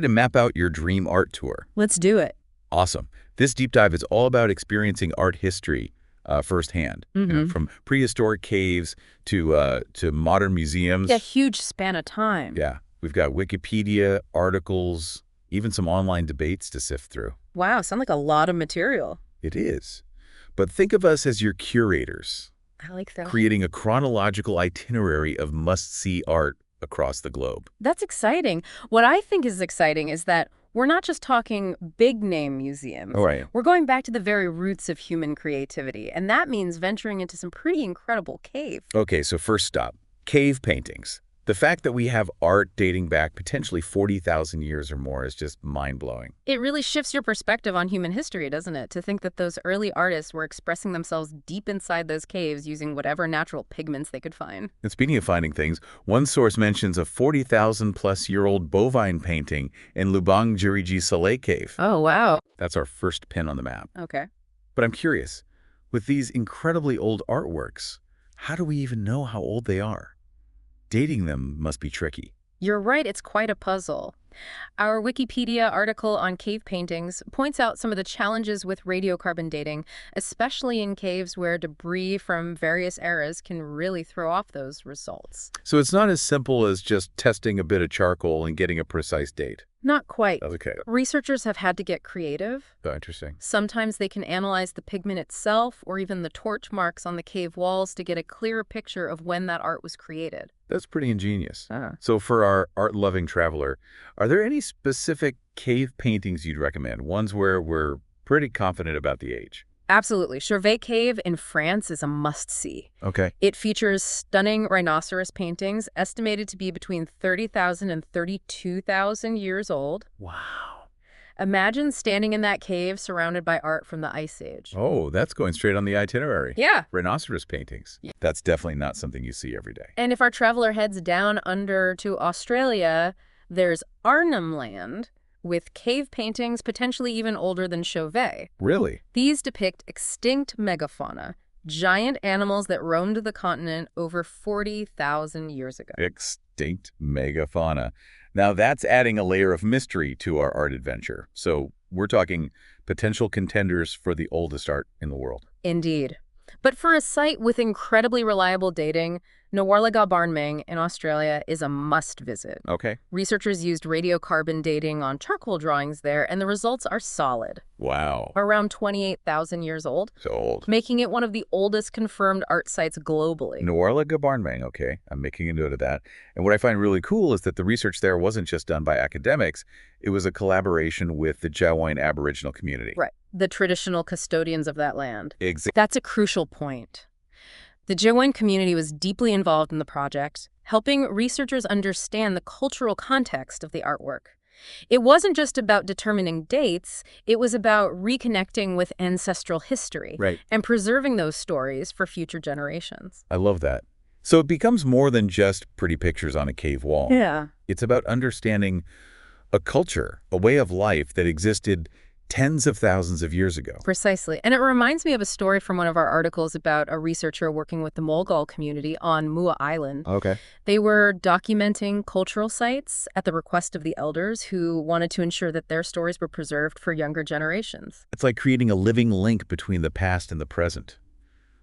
To map out your dream art tour. Let's do it. Awesome. This deep dive is all about experiencing art history firsthand, from prehistoric caves to modern museums. Yeah, huge span of time. Yeah, we've got Wikipedia, articles, even some online debates to sift through. Wow, sounds like a lot of material. It is. But think of us as your curators, I like that. creating a chronological itinerary of must-see art across the globe. That's exciting. What I think is exciting is that we're not just talking big-name museums. All right. We're going back to the very roots of human creativity, and that means venturing into some pretty incredible cave. Okay, so first stop, cave paintings. The fact that we have art dating back potentially 40,000 years or more is just mind-blowing. It really shifts your perspective on human history, doesn't it? To think that those early artists were expressing themselves deep inside those caves using whatever natural pigments they could find. And speaking of finding things, one source mentions a 40,000-plus-year-old bovine painting in Lubang Jiriji Saleh Cave. Oh, wow. That's our first pin on the map. Okay. But I'm curious, with these incredibly old artworks, how do we even know how old they are? Dating them must be tricky. You're right, it's quite a puzzle. Our Wikipedia article on cave paintings points out some of the challenges with radiocarbon dating, especially in caves where debris from various eras can really throw off those results. So it's not as simple as just testing a bit of charcoal and getting a precise date. Not quite. Okay. Researchers have had to get creative. Oh, interesting. Sometimes they can analyze the pigment itself or even the torch marks on the cave walls to get a clearer picture of when that art was created. That's pretty ingenious. Ah. So for our art-loving traveler, are there any specific cave paintings you'd recommend? Ones where we're pretty confident about the age? Absolutely. Chauvet Cave in France is a must-see. Okay. It features stunning rhinoceros paintings estimated to be between 30,000 and 32,000 years old. Wow. Imagine standing in that cave surrounded by art from the Ice Age. Oh, that's going straight on the itinerary. Yeah. Rhinoceros paintings. That's definitely not something you see every day. And if our traveler heads down under to Australia, there's Arnhem Land, with cave paintings potentially even older than Chauvet. Really? These depict extinct megafauna, giant animals that roamed the continent over 40,000 years ago. Extinct megafauna. Now that's adding a layer of mystery to our art adventure. So we're talking potential contenders for the oldest art in the world. Indeed. But for a site with incredibly reliable dating, Nuwarlaga Barnming in Australia is a must-visit. Okay. Researchers used radiocarbon dating on charcoal drawings there, and the results are solid. Wow. Around 28,000 years old, So old. making it one of the oldest confirmed art sites globally. Nuwarlaga Barnming, okay. I'm making a note of that. And what I find really cool is that the research there wasn't just done by academics. It was a collaboration with the Jawoyn Aboriginal community. Right. The traditional custodians of that land. Exactly. That's a crucial point. The Jawoyn community was deeply involved in the project, helping researchers understand the cultural context of the artwork. It wasn't just about determining dates, it was about reconnecting with ancestral history Right. and preserving those stories for future generations. I love that. So it becomes more than just pretty pictures on a cave wall. Yeah. It's about understanding a culture, a way of life that existed tens of thousands of years ago. Precisely. And it reminds me of a story from one of our articles about a researcher working with the Mulgal community on Mua Island. Okay. They were documenting cultural sites at the request of the elders who wanted to ensure that their stories were preserved for younger generations. It's like creating a living link between the past and the present.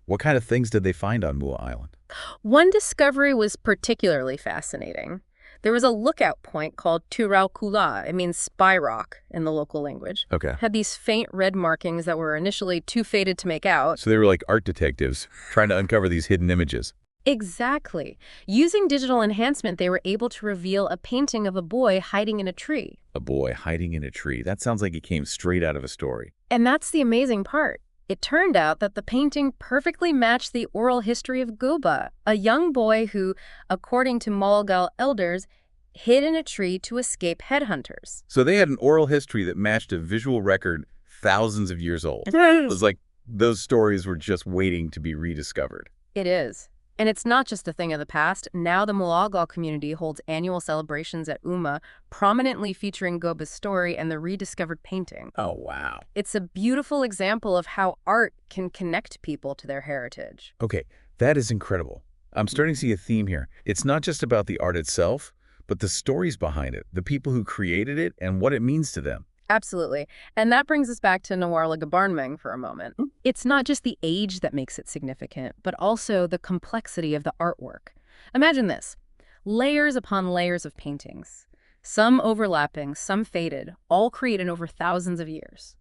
What kind of things did they find on Mua Island? One discovery was particularly fascinating. There was a lookout point called Turaukula. It means spy rock in the local language. Okay. Had these faint red markings that were initially too faded to make out. So they were like art detectives trying to uncover these hidden images. Exactly. Using digital enhancement, they were able to reveal a painting of a boy hiding in a tree. A boy hiding in a tree. That sounds like it came straight out of a story. And that's the amazing part. It turned out that the painting perfectly matched the oral history of Guba, a young boy who, according to Mulgal elders, hid in a tree to escape headhunters. So they had an oral history that matched a visual record thousands of years old. It was like those stories were just waiting to be rediscovered. It is. And it's not just a thing of the past. Now the Mulgal community holds annual celebrations at Uma, prominently featuring Goba's story and the rediscovered painting. Oh, wow. It's a beautiful example of how art can connect people to their heritage. Okay, that is incredible. I'm starting to see a theme here. It's not just about the art itself, but the stories behind it, the people who created it, and what it means to them. Absolutely. And that brings us back to Noir le Gabarnmeng for a moment. It's not just the age that makes it significant, but also the complexity of the artwork. Imagine this. Layers upon layers of paintings. Some overlapping, some faded, all created over thousands of years.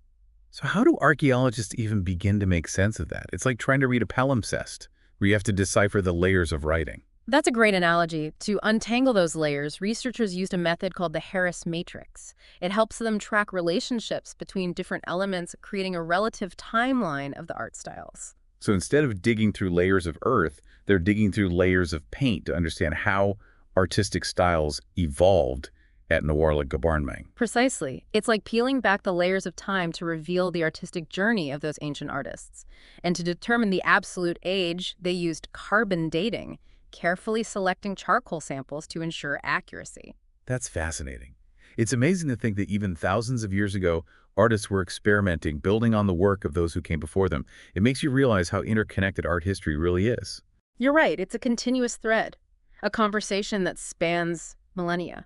So how do archaeologists even begin to make sense of that? It's like trying to read a palimpsest, where you have to decipher the layers of writing. That's a great analogy. To untangle those layers, researchers used a method called the Harris matrix. It helps them track relationships between different elements, creating a relative timeline of the art styles. So instead of digging through layers of earth, they're digging through layers of paint to understand how artistic styles evolved at Noir le Gabarnmeng. Precisely. It's like peeling back the layers of time to reveal the artistic journey of those ancient artists. And to determine the absolute age, they used carbon dating, carefully selecting charcoal samples to ensure accuracy. That's fascinating. It's amazing to think that even thousands of years ago, artists were experimenting, building on the work of those who came before them. It makes you realize how interconnected art history really is. You're right, it's a continuous thread, a conversation that spans millennia.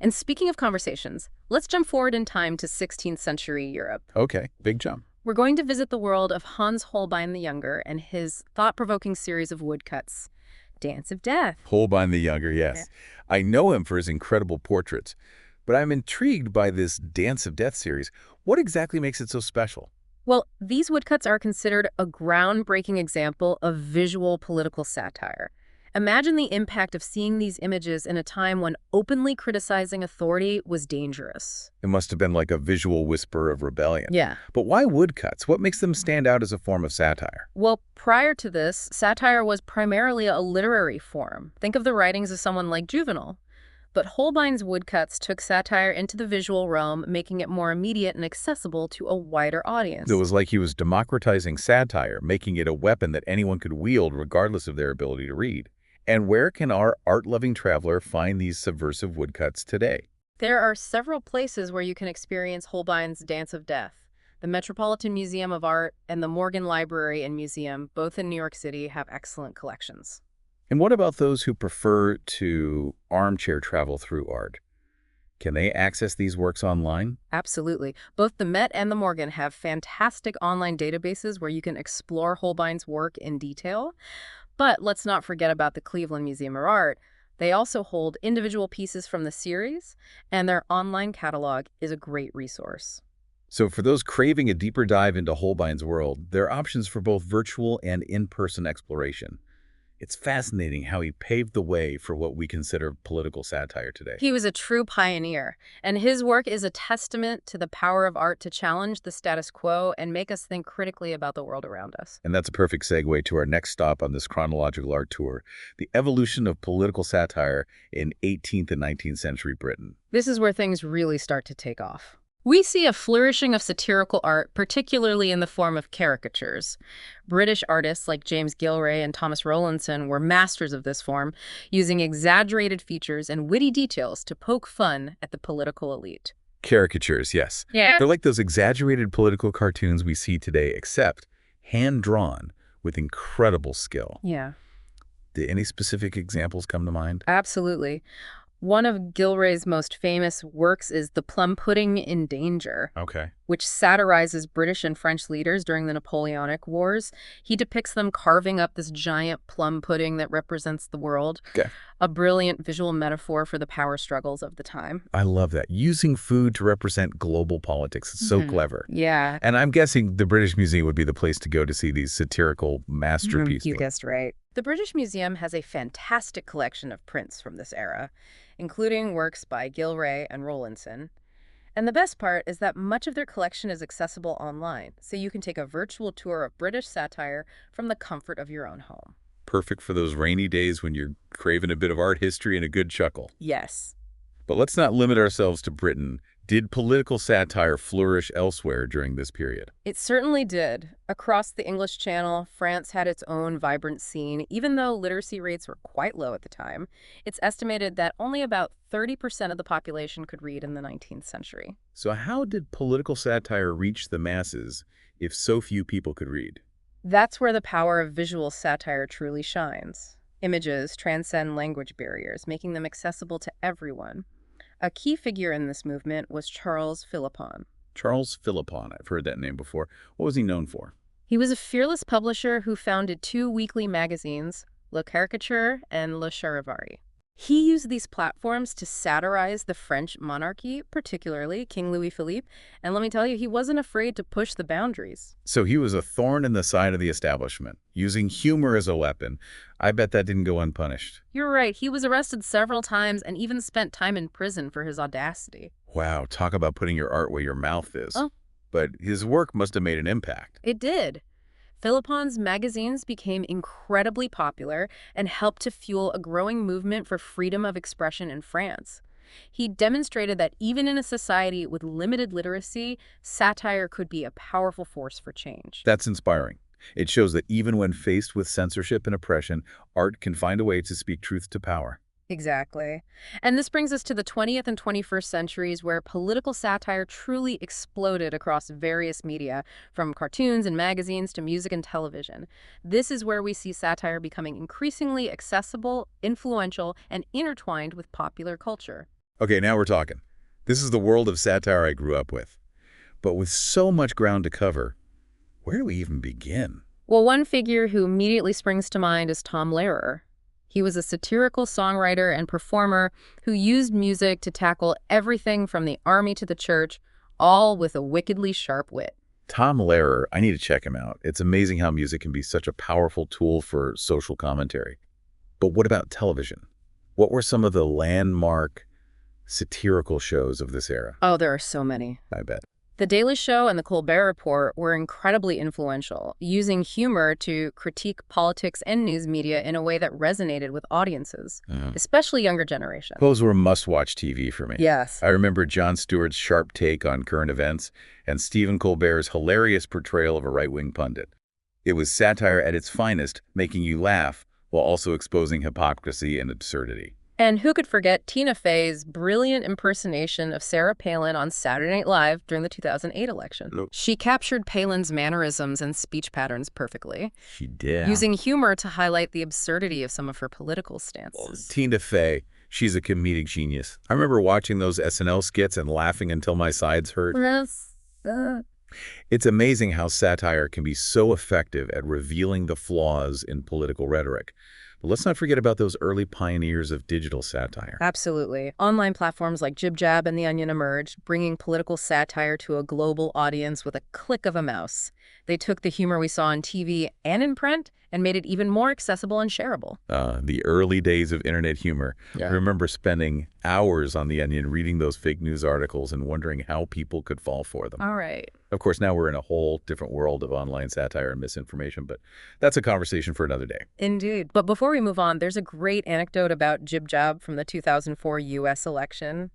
And speaking of conversations, let's jump forward in time to 16th century Europe. Okay, big jump. We're going to visit the world of Hans Holbein the Younger and his thought-provoking series of woodcuts, Dance of Death. Holbein the Younger, yes. Yeah. I know him for his incredible portraits, but I'm intrigued by this Dance of Death series. What exactly makes it so special? Well, these woodcuts are considered a groundbreaking example of visual political satire. Imagine the impact of seeing these images in a time when openly criticizing authority was dangerous. It must have been like a visual whisper of rebellion. Yeah. But why woodcuts? What makes them stand out as a form of satire? Well, prior to this, satire was primarily a literary form. Think of the writings of someone like Juvenal. But Holbein's woodcuts took satire into the visual realm, making it more immediate and accessible to a wider audience. It was like he was democratizing satire, making it a weapon that anyone could wield regardless of their ability to read. And where can our art-loving traveler find these subversive woodcuts today? There are several places where you can experience Holbein's Dance of Death. The Metropolitan Museum of Art and the Morgan Library and Museum, both in New York City, have excellent collections. And what about those who prefer to armchair travel through art? Can they access these works online? Absolutely. Both the Met and the Morgan have fantastic online databases where you can explore Holbein's work in detail. But let's not forget about the Cleveland Museum of Art. They also hold individual pieces from the series, and their online catalog is a great resource. So for those craving a deeper dive into Holbein's world, there are options for both virtual and in-person exploration. It's fascinating how he paved the way for what we consider political satire today. He was a true pioneer, and his work is a testament to the power of art to challenge the status quo and make us think critically about the world around us. And that's a perfect segue to our next stop on this chronological art tour, the evolution of political satire in 18th and 19th century Britain. This is where things really start to take off. We see a flourishing of satirical art, particularly in the form of caricatures. British artists like James Gillray and Thomas Rowlandson were masters of this form, using exaggerated features and witty details to poke fun at the political elite. Caricatures, yes. Yeah. They're like those exaggerated political cartoons we see today, except hand-drawn with incredible skill. Yeah. Do any specific examples come to mind? Absolutely. One of Gilray's most famous works is The Plum Pudding in Danger, Okay. which satirizes British and French leaders during the Napoleonic Wars. He depicts them carving up this giant plum pudding that represents the world, Okay. a brilliant visual metaphor for the power struggles of the time. I love that. Using food to represent global politics. It's so clever. Yeah. And I'm guessing the British Museum would be the place to go to see these satirical masterpieces. You guessed right. The British Museum has a fantastic collection of prints from this era, including works by Gilray and Rowlandson. And the best part is that much of their collection is accessible online, so you can take a virtual tour of British satire from the comfort of your own home. Perfect for those rainy days when you're craving a bit of art history and a good chuckle. Yes. But let's not limit ourselves to Britain. Did political satire flourish elsewhere during this period? It certainly did. Across the English Channel, France had its own vibrant scene. Even though literacy rates were quite low at the time, it's estimated that only about 30% of the population could read in the 19th century. So how did political satire reach the masses if so few people could read? That's where the power of visual satire truly shines. images transcend language barriers, making them accessible to everyone. A key figure in this movement was Charles Philippon. Charles Philippon, I've heard that name before. What was he known for? He was a fearless publisher who founded two weekly magazines, Le Caricature and Le Charivari. He used these platforms to satirize the French monarchy, particularly King Louis Philippe, and let me tell you, he wasn't afraid to push the boundaries. So he was a thorn in the side of the establishment, using humor as a weapon. I bet that didn't go unpunished. You're right, he was arrested several times and even spent time in prison for his audacity. Wow, talk about putting your art where your mouth is. Oh. But his work must have made an impact. It did. Philippon's magazines became incredibly popular and helped to fuel a growing movement for freedom of expression in France. He demonstrated that even in a society with limited literacy, satire could be a powerful force for change. That's inspiring. It shows that even when faced with censorship and oppression, art can find a way to speak truth to power. Exactly. And this brings us to the 20th and 21st centuries, where political satire truly exploded across various media, from cartoons and magazines to music and television. This is where we see satire becoming increasingly accessible, influential, and intertwined with popular culture. Okay, now we're talking. This is the world of satire I grew up with. But with so much ground to cover, where do we even begin? Well, one figure who immediately springs to mind is Tom Lehrer. He was a satirical songwriter and performer who used music to tackle everything from the army to the church, all with a wickedly sharp wit. Tom Lehrer, I need to check him out. It's amazing how music can be such a powerful tool for social commentary. But what about television? What were some of the landmark satirical shows of this era? Oh, there are so many. I bet. The Daily Show and The Colbert Report were incredibly influential, using humor to critique politics and news media in a way that resonated with audiences, especially younger generations. Those were must-watch TV for me. Yes. I remember Jon Stewart's sharp take on current events and Stephen Colbert's hilarious portrayal of a right-wing pundit. It was satire at its finest, making you laugh while also exposing hypocrisy and absurdity. And who could forget Tina Fey's brilliant impersonation of Sarah Palin on Saturday Night Live during the 2008 election? Look. She captured Palin's mannerisms and speech patterns perfectly, She did. using humor to highlight the absurdity of some of her political stances. Tina Fey, she's a comedic genius. I remember watching those SNL skits and laughing until my sides hurt. It's amazing how satire can be so effective at revealing the flaws in political rhetoric. But let's not forget about those early pioneers of digital satire. Absolutely. Online platforms like Jib Jab and The Onion emerged, bringing political satire to a global audience with a click of a mouse. They took the humor we saw on TV and in print and made it even more accessible and shareable. The early days of internet humor. Yeah. I remember spending hours on The Onion reading those fake news articles and wondering how people could fall for them. All right. Of course, now we're in a whole different world of online satire and misinformation, but that's a conversation for another day. Indeed. But before we move on, there's a great anecdote about Jib Jab from the 2004 U.S. election.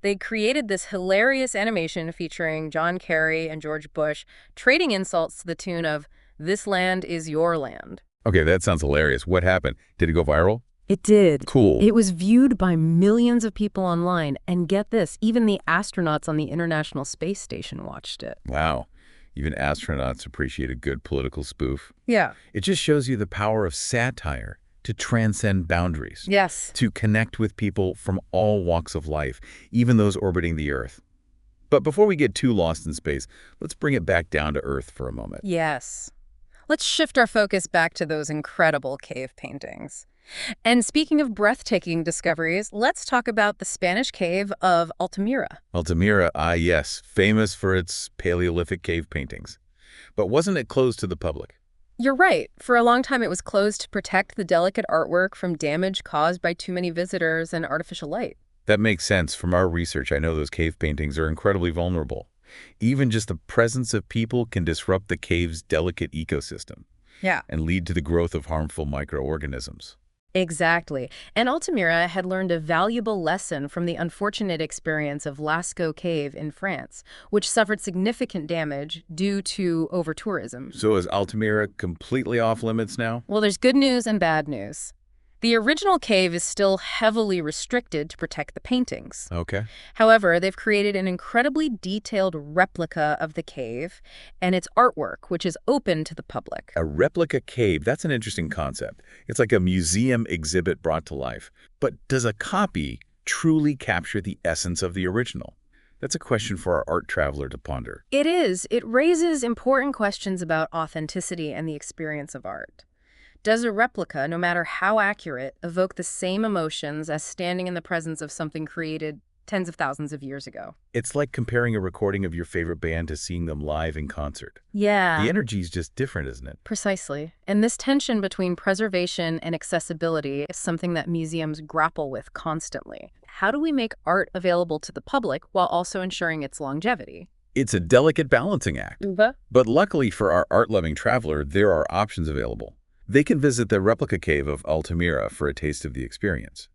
They created this hilarious animation featuring John Kerry and George Bush trading insults to the tune of, "This land is your land." Okay, that sounds hilarious. What happened? Did it go viral? It did. Cool. It was viewed by millions of people online. And get this, even the astronauts on the International Space Station watched it. Wow. Even astronauts appreciate a good political spoof. Yeah. It just shows you the power of satire to transcend boundaries. Yes. To connect with people from all walks of life, even those orbiting the Earth. But before we get too lost in space, let's bring it back down to Earth for a moment. Yes. Let's shift our focus back to those incredible cave paintings. And speaking of breathtaking discoveries, let's talk about the Spanish cave of Altamira. Altamira, yes, famous for its Paleolithic cave paintings. But wasn't it closed to the public? You're right. For a long time, it was closed to protect the delicate artwork from damage caused by too many visitors and artificial light. That makes sense. From our research, I know those cave paintings are incredibly vulnerable. Even just the presence of people can disrupt the cave's delicate ecosystem. Yeah. And lead to the growth of harmful microorganisms. Exactly. And Altamira had learned a valuable lesson from the unfortunate experience of Lascaux Cave in France, which suffered significant damage due to over-tourism. So is Altamira completely off limits now? Well, there's good news and bad news. The original cave is still heavily restricted to protect the paintings. Okay. However, they've created an incredibly detailed replica of the cave and its artwork, which is open to the public. A replica cave, that's an interesting concept. It's like a museum exhibit brought to life. But does a copy truly capture the essence of the original? That's a question for our art traveler to ponder. It is. It raises important questions about authenticity and the experience of art. Does a replica, no matter how accurate, evoke the same emotions as standing in the presence of something created tens of thousands of years ago? It's like comparing a recording of your favorite band to seeing them live in concert. Yeah. The energy is just different, isn't it? Precisely. And this tension between preservation and accessibility is something that museums grapple with constantly. How do we make art available to the public while also ensuring its longevity? It's a delicate balancing act. But luckily for our art-loving traveler, there are options available. They can visit the replica cave of Altamira for a taste of the experience.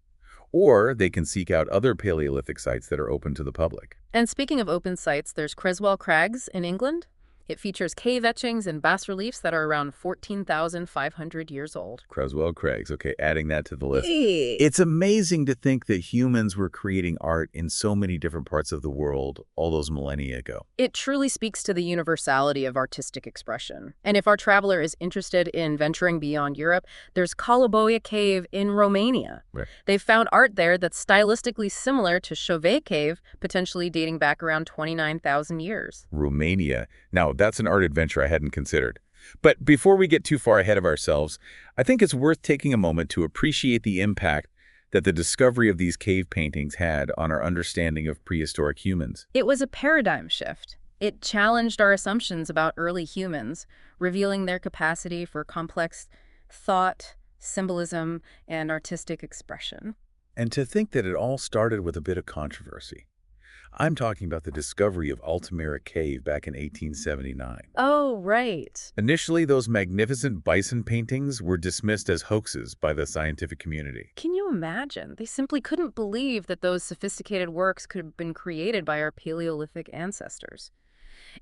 Or they can seek out other Paleolithic sites that are open to the public. And speaking of open sites, there's Creswell Crags in England. It features cave etchings and bas-reliefs that are around 14,500 years old. Creswell Crags, okay, adding that to the list. It's amazing to think that humans were creating art in so many different parts of the world all those millennia ago. It truly speaks to the universality of artistic expression. And if our traveler is interested in venturing beyond Europe, there's Koloboja Cave in Romania. Right. They've found art there that's stylistically similar to Chauvet Cave, potentially dating back around 29,000 years. Romania. Now, that's an art adventure I hadn't considered. But before we get too far ahead of ourselves, I think it's worth taking a moment to appreciate the impact that the discovery of these cave paintings had on our understanding of prehistoric humans. It was a paradigm shift. It challenged our assumptions about early humans, revealing their capacity for complex thought, symbolism, and artistic expression. And to think that it all started with a bit of controversy. I'm talking about the discovery of Altamira Cave back in 1879. Oh, right. Initially, those magnificent bison paintings were dismissed as hoaxes by the scientific community. Can you imagine? They simply couldn't believe that those sophisticated works could have been created by our Paleolithic ancestors.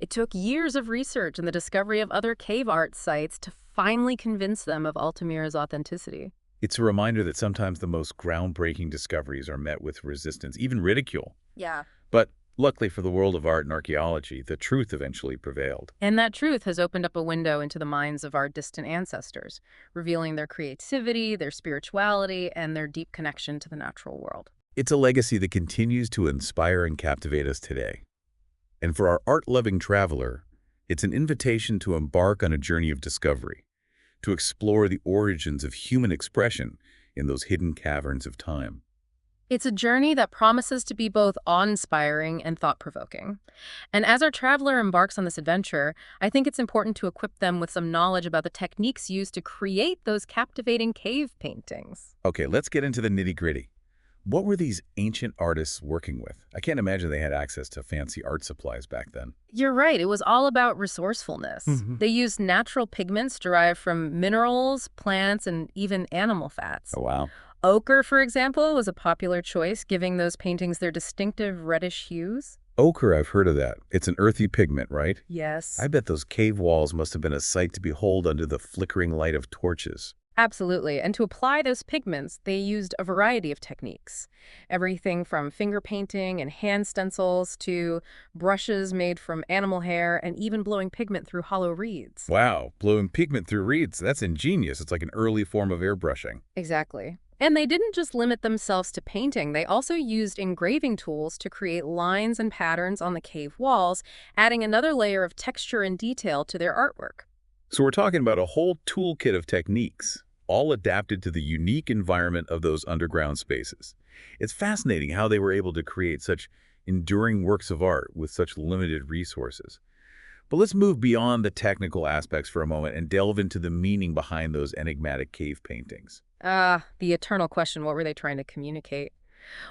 It took years of research and the discovery of other cave art sites to finally convince them of Altamira's authenticity. It's a reminder that sometimes the most groundbreaking discoveries are met with resistance, even ridicule. Yeah. But luckily for the world of art and archaeology, the truth eventually prevailed. And that truth has opened up a window into the minds of our distant ancestors, revealing their creativity, their spirituality, and their deep connection to the natural world. It's a legacy that continues to inspire and captivate us today. And for our art-loving traveler, it's an invitation to embark on a journey of discovery, to explore the origins of human expression in those hidden caverns of time. It's a journey that promises to be both awe-inspiring and thought-provoking. And as our traveler embarks on this adventure, I think it's important to equip them with some knowledge about the techniques used to create those captivating cave paintings. Okay, let's get into the nitty-gritty. What were these ancient artists working with? I can't imagine they had access to fancy art supplies back then. You're right. It was all about resourcefulness. They used natural pigments derived from minerals, plants, and even animal fats. Oh, wow. Ochre, for example, was a popular choice, giving those paintings their distinctive reddish hues. Ochre, I've heard of that. It's an earthy pigment, right? Yes. I bet those cave walls must have been a sight to behold under the flickering light of torches. Absolutely. And to apply those pigments, they used a variety of techniques. Everything from finger painting and hand stencils to brushes made from animal hair and even blowing pigment through hollow reeds. Wow, blowing pigment through reeds. That's ingenious. It's like an early form of airbrushing. Exactly. And they didn't just limit themselves to painting. They also used engraving tools to create lines and patterns on the cave walls, adding another layer of texture and detail to their artwork. So we're talking about a whole toolkit of techniques, all adapted to the unique environment of those underground spaces. It's fascinating how they were able to create such enduring works of art with such limited resources. But let's move beyond the technical aspects for a moment and delve into the meaning behind those enigmatic cave paintings. The eternal question, what were they trying to communicate?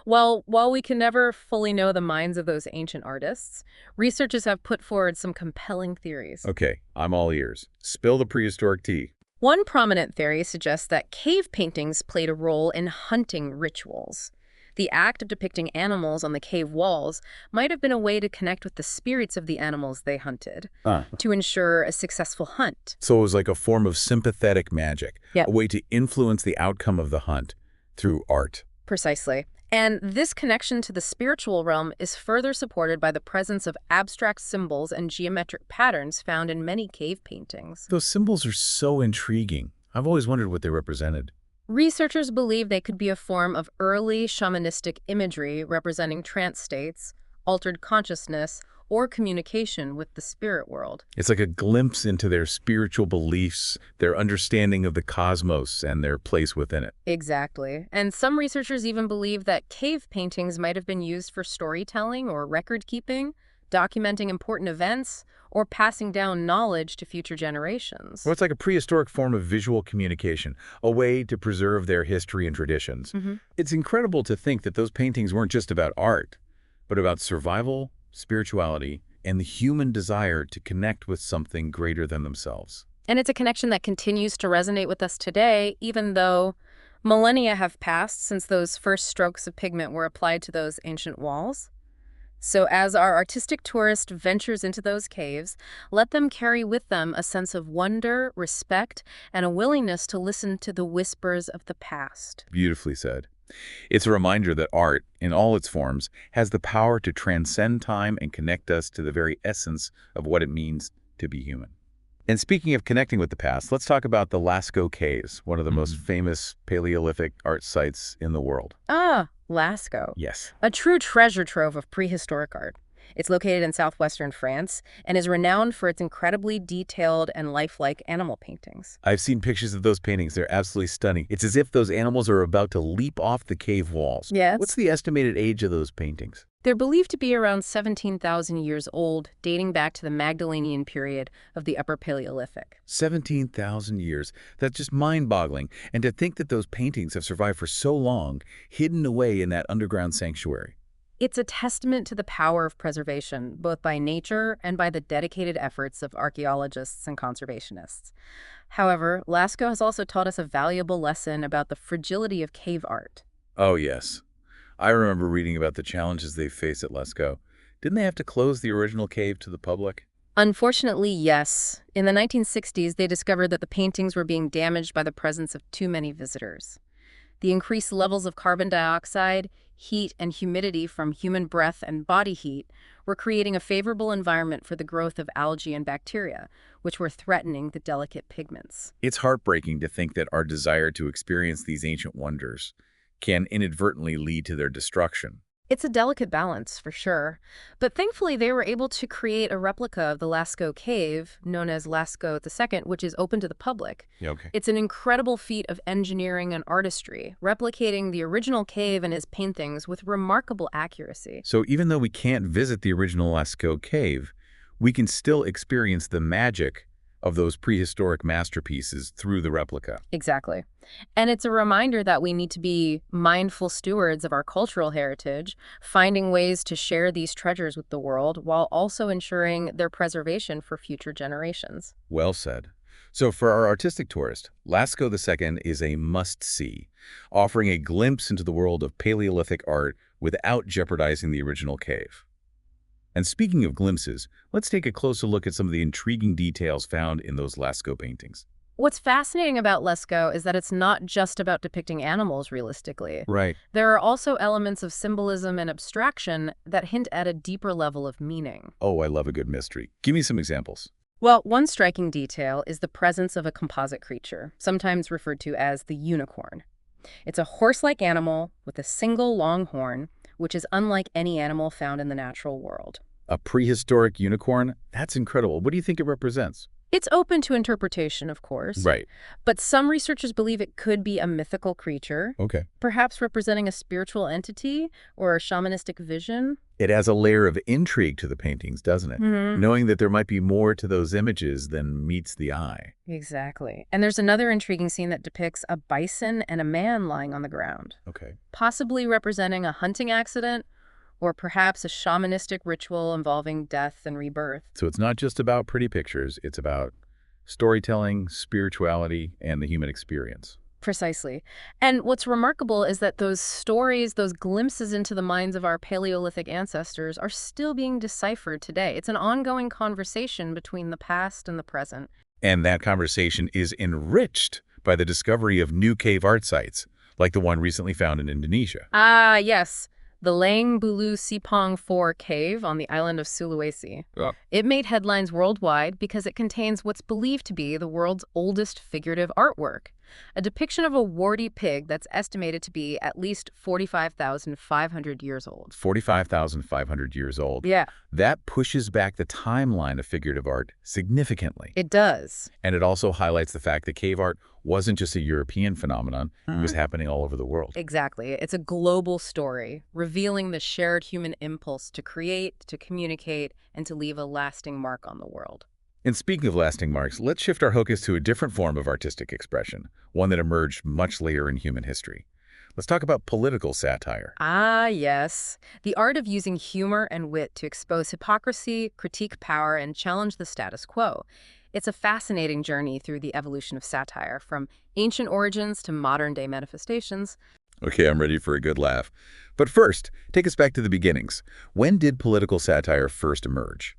Well, while we can never fully know the minds of those ancient artists, researchers have put forward some compelling theories. Okay, I'm all ears. Spill the prehistoric tea. One prominent theory suggests that cave paintings played a role in hunting rituals. The act of depicting animals on the cave walls might have been a way to connect with the spirits of the animals they hunted, Ah. to ensure a successful hunt. So it was like a form of sympathetic magic, Yep. a way to influence the outcome of the hunt through art. Precisely. And this connection to the spiritual realm is further supported by the presence of abstract symbols and geometric patterns found in many cave paintings. Those symbols are so intriguing. I've always wondered what they represented. Researchers believe they could be a form of early shamanistic imagery representing trance states, altered consciousness, or communication with the spirit world. It's like a glimpse into their spiritual beliefs, their understanding of the cosmos, and their place within it. Exactly. And some researchers even believe that cave paintings might have been used for storytelling or record keeping, documenting important events, or passing down knowledge to future generations. Well, it's like a prehistoric form of visual communication, a way to preserve their history and traditions. It's incredible to think that those paintings weren't just about art, but about survival, spirituality, and the human desire to connect with something greater than themselves. And it's a connection that continues to resonate with us today, even though millennia have passed since those first strokes of pigment were applied to those ancient walls. So as our artistic tourist ventures into those caves, let them carry with them a sense of wonder, respect, and a willingness to listen to the whispers of the past. Beautifully said. It's a reminder that art, in all its forms, has the power to transcend time and connect us to the very essence of what it means to be human. And speaking of connecting with the past, let's talk about the Lascaux Caves, one of the most famous Paleolithic art sites in the world. Ah, Lascaux. Yes. A true treasure trove of prehistoric art. It's located in southwestern France and is renowned for its incredibly detailed and lifelike animal paintings. I've seen pictures of those paintings. They're absolutely stunning. It's as if those animals are about to leap off the cave walls. Yes. What's the estimated age of those paintings? They're believed to be around 17,000 years old, dating back to the Magdalenian period of the Upper Paleolithic. 17,000 years. That's just mind-boggling. And to think that those paintings have survived for so long, hidden away in that underground sanctuary. It's a testament to the power of preservation, both by nature and by the dedicated efforts of archaeologists and conservationists. However, Lascaux has also taught us a valuable lesson about the fragility of cave art. Oh, yes. I remember reading about the challenges they face at Lascaux. Didn't they have to close the original cave to the public? Unfortunately, yes. In the 1960s, they discovered that the paintings were being damaged by the presence of too many visitors. The increased levels of carbon dioxide, heat, and humidity from human breath and body heat were creating a favorable environment for the growth of algae and bacteria, which were threatening the delicate pigments. It's heartbreaking to think that our desire to experience these ancient wonders can inadvertently lead to their destruction. It's a delicate balance, for sure. But thankfully, they were able to create a replica of the Lascaux cave, known as Lascaux II, which is open to the public. Yeah, okay. It's an incredible feat of engineering and artistry, replicating the original cave and his paintings with remarkable accuracy. So even though we can't visit the original Lascaux cave, we can still experience the magic of those prehistoric masterpieces through the replica. Exactly. And it's a reminder that we need to be mindful stewards of our cultural heritage, finding ways to share these treasures with the world while also ensuring their preservation for future generations. Well said. So for our artistic tourist, Lascaux II is a must-see, offering a glimpse into the world of Paleolithic art without jeopardizing the original cave. And speaking of glimpses, let's take a closer look at some of the intriguing details found in those Lascaux paintings. What's fascinating about Lascaux is that it's not just about depicting animals realistically. Right. There are also elements of symbolism and abstraction that hint at a deeper level of meaning. Oh, I love a good mystery. Give me some examples. Well, one striking detail is the presence of a composite creature, sometimes referred to as the unicorn. It's a horse-like animal with a single long horn, which is unlike any animal found in the natural world. A prehistoric unicorn? That's incredible. What do you think it represents? It's open to interpretation, of course. Right. But some researchers believe it could be a mythical creature, Okay. perhaps representing a spiritual entity or a shamanistic vision. It adds a layer of intrigue to the paintings, doesn't it? Mm-hmm. Knowing that there might be more to those images than meets the eye. Exactly. And there's another intriguing scene that depicts a bison and a man lying on the ground, Okay. possibly representing a hunting accident or perhaps a shamanistic ritual involving death and rebirth. So it's not just about pretty pictures, it's about storytelling, spirituality, and the human experience. Precisely. And what's remarkable is that those stories, those glimpses into the minds of our Paleolithic ancestors are still being deciphered today. It's an ongoing conversation between the past and the present. And that conversation is enriched by the discovery of new cave art sites, like the one recently found in Indonesia. Ah, yes. The Lang Bulu Sipong 4 cave on the island of Sulawesi. Yeah. It made headlines worldwide because it contains what's believed to be the world's oldest figurative artwork, a depiction of a warty pig that's estimated to be at least 45,500 years old. 45,500 years old. Yeah, That pushes back the timeline of figurative art significantly. it does. And it also highlights the fact that cave art wasn't just a European phenomenon. It was happening all over the world. Exactly. It's a global story, revealing the shared human impulse to create, to communicate, and to leave a lasting mark on the world. And speaking of lasting marks, let's shift our focus to a different form of artistic expression, one that emerged much later in human history. Let's talk about political satire. Ah, yes. The art of using humor and wit to expose hypocrisy, critique power, and challenge the status quo. It's a fascinating journey through the evolution of satire, from ancient origins to modern-day manifestations. Okay, I'm ready for a good laugh. But first, take us back to the beginnings. When did political satire first emerge?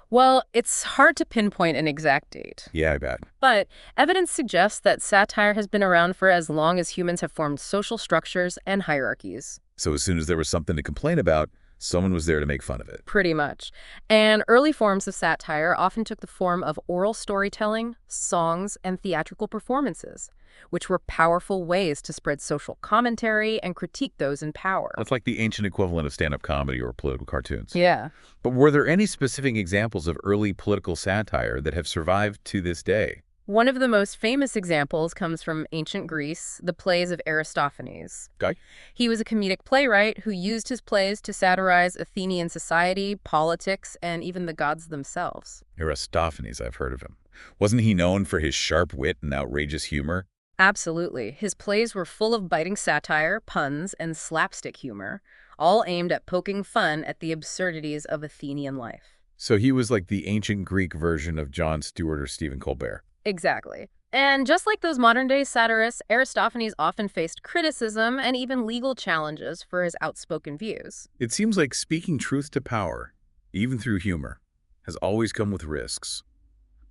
Well, it's hard to pinpoint an exact date, Yeah, I bet. but evidence suggests that satire has been around for as long as humans have formed social structures and hierarchies. So as soon as there was something to complain about, someone was there to make fun of it. Pretty much. And early forms of satire often took the form of oral storytelling, songs, and theatrical performances, which were powerful ways to spread social commentary and critique those in power. That's like the ancient equivalent of stand-up comedy or political cartoons. Yeah. But were there any specific examples of early political satire that have survived to this day? One of the most famous examples comes from ancient Greece, the plays of Aristophanes. Okay. He was a comedic playwright who used his plays to satirize Athenian society, politics, and even the gods themselves. Aristophanes, I've heard of him. Wasn't he known for his sharp wit and outrageous humor? Absolutely. His plays were full of biting satire, puns, and slapstick humor, all aimed at poking fun at the absurdities of Athenian life. So he was like the ancient Greek version of Jon Stewart or Stephen Colbert. Exactly. And just like those modern-day satirists, Aristophanes often faced criticism and even legal challenges for his outspoken views. It seems like speaking truth to power, even through humor, has always come with risks.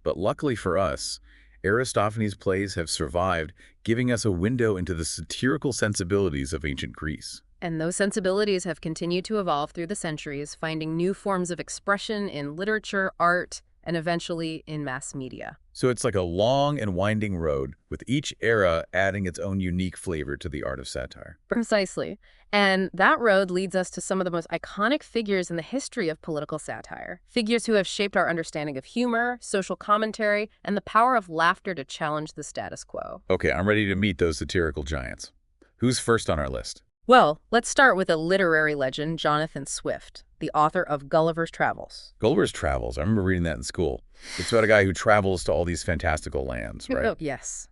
But luckily for us, Aristophanes' plays have survived, giving us a window into the satirical sensibilities of ancient Greece. And those sensibilities have continued to evolve through the centuries, finding new forms of expression in literature, art, and eventually in mass media. So it's like a long and winding road, with each era adding its own unique flavor to the art of satire. Precisely. And that road leads us to some of the most iconic figures in the history of political satire. Figures who have shaped our understanding of humor, social commentary, and the power of laughter to challenge the status quo. Okay, I'm ready to meet those satirical giants. Who's first on our list? Well, let's start with a literary legend, Jonathan Swift, the author of Gulliver's Travels. Gulliver's Travels. I remember reading that in school. It's about a guy who travels to all these fantastical lands, right? Oh, yes.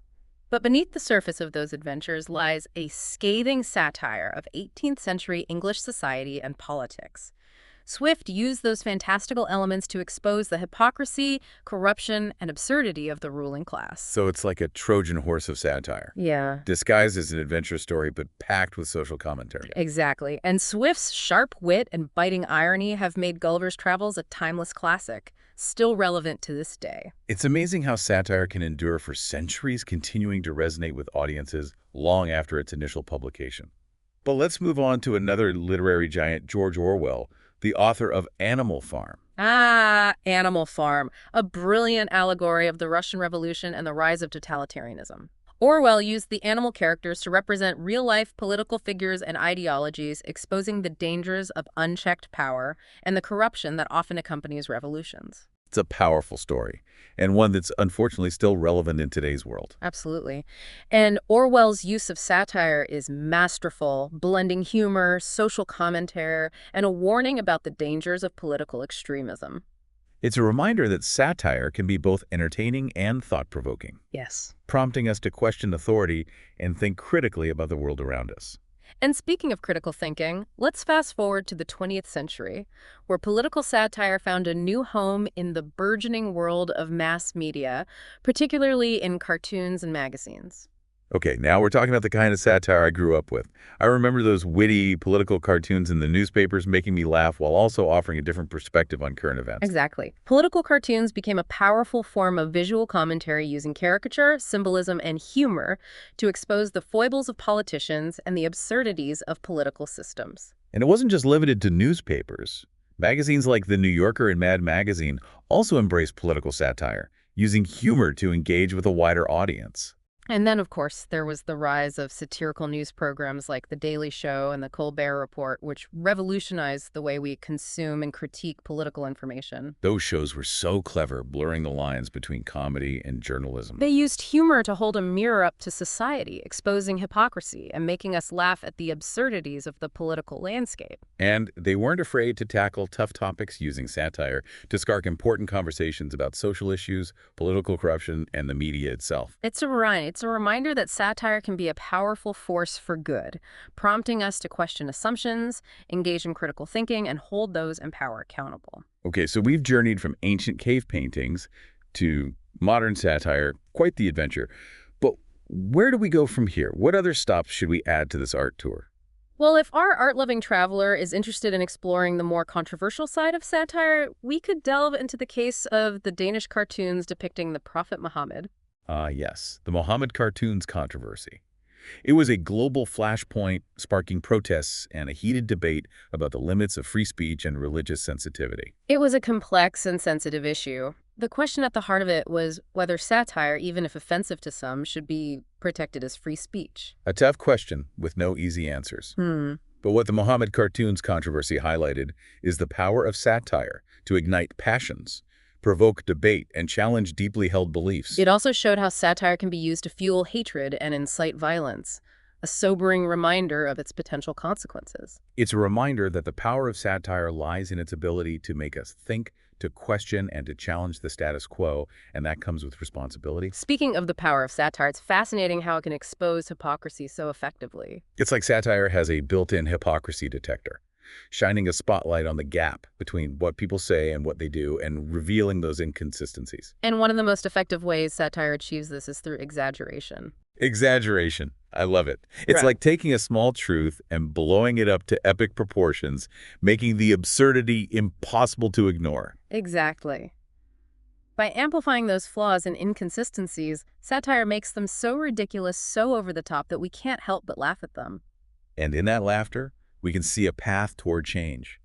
But beneath the surface of those adventures lies a scathing satire of 18th century English society and politics. Swift used those fantastical elements to expose the hypocrisy, corruption, and absurdity of the ruling class. So it's like a Trojan horse of satire, Yeah, disguised as an adventure story but packed with social commentary. exactly. And Swift's sharp wit and biting irony have made Gulliver's Travels a timeless classic, still relevant to this day. It's amazing how satire can endure for centuries, continuing to resonate with audiences long after its initial publication. But let's move on to another literary giant, George Orwell, the author of Animal Farm. Ah, Animal Farm, a brilliant allegory of the Russian Revolution and the rise of totalitarianism. Orwell used the animal characters to represent real-life political figures and ideologies, exposing the dangers of unchecked power and the corruption that often accompanies revolutions. It's a powerful story, and one that's unfortunately still relevant in today's world. Absolutely. And Orwell's use of satire is masterful, blending humor, social commentary, and a warning about the dangers of political extremism. It's a reminder that satire can be both entertaining and thought-provoking, Yes. prompting us to question authority and think critically about the world around us. And speaking of critical thinking, let's fast forward to the 20th century, where political satire found a new home in the burgeoning world of mass media, particularly in cartoons and magazines. Okay, now we're talking about the kind of satire I grew up with. I remember those witty political cartoons in the newspapers making me laugh while also offering a different perspective on current events. Exactly. Political cartoons became a powerful form of visual commentary using caricature, symbolism, and humor to expose the foibles of politicians and the absurdities of political systems. And it wasn't just limited to newspapers. Magazines like The New Yorker and Mad Magazine also embraced political satire, using humor to engage with a wider audience. And then, of course, there was the rise of satirical news programs like The Daily Show and The Colbert Report, which revolutionized the way we consume and critique political information. Those shows were so clever, blurring the lines between comedy and journalism. They used humor to hold a mirror up to society, exposing hypocrisy and making us laugh at the absurdities of the political landscape. And they weren't afraid to tackle tough topics using satire to spark important conversations about social issues, political corruption, and the media itself. It's a reminder that satire can be a powerful force for good, prompting us to question assumptions, engage in critical thinking, and hold those in power accountable. Okay, so we've journeyed from ancient cave paintings to modern satire, quite the adventure. But where do we go from here? What other stops should we add to this art tour? Well, if our art-loving traveler is interested in exploring the more controversial side of satire, we could delve into the case of the Danish cartoons depicting the Prophet Muhammad. Yes, the Mohammed cartoons controversy. It was a global flashpoint sparking protests and a heated debate about the limits of free speech and religious sensitivity. It was a complex and sensitive issue. The question at the heart of it was whether satire, even if offensive to some, should be protected as free speech. A tough question with no easy answers. But what the Mohammed cartoons controversy highlighted is the power of satire to ignite passions, provoke debate, and challenge deeply held beliefs. It also showed how satire can be used to fuel hatred and incite violence, a sobering reminder of its potential consequences. It's a reminder that the power of satire lies in its ability to make us think, to question, and to challenge the status quo, and that comes with responsibility. Speaking of the power of satire, it's fascinating how it can expose hypocrisy so effectively. It's like satire has a built-in hypocrisy detector, shining a spotlight on the gap between what people say and what they do and revealing those inconsistencies. And one of the most effective ways satire achieves this is through exaggeration. Exaggeration. I love it. It's Right. like taking a small truth and blowing it up to epic proportions, making the absurdity impossible to ignore. Exactly. By amplifying those flaws and inconsistencies, satire makes them so ridiculous, so over the top that we can't help but laugh at them. And in that laughter, we can see a path toward change.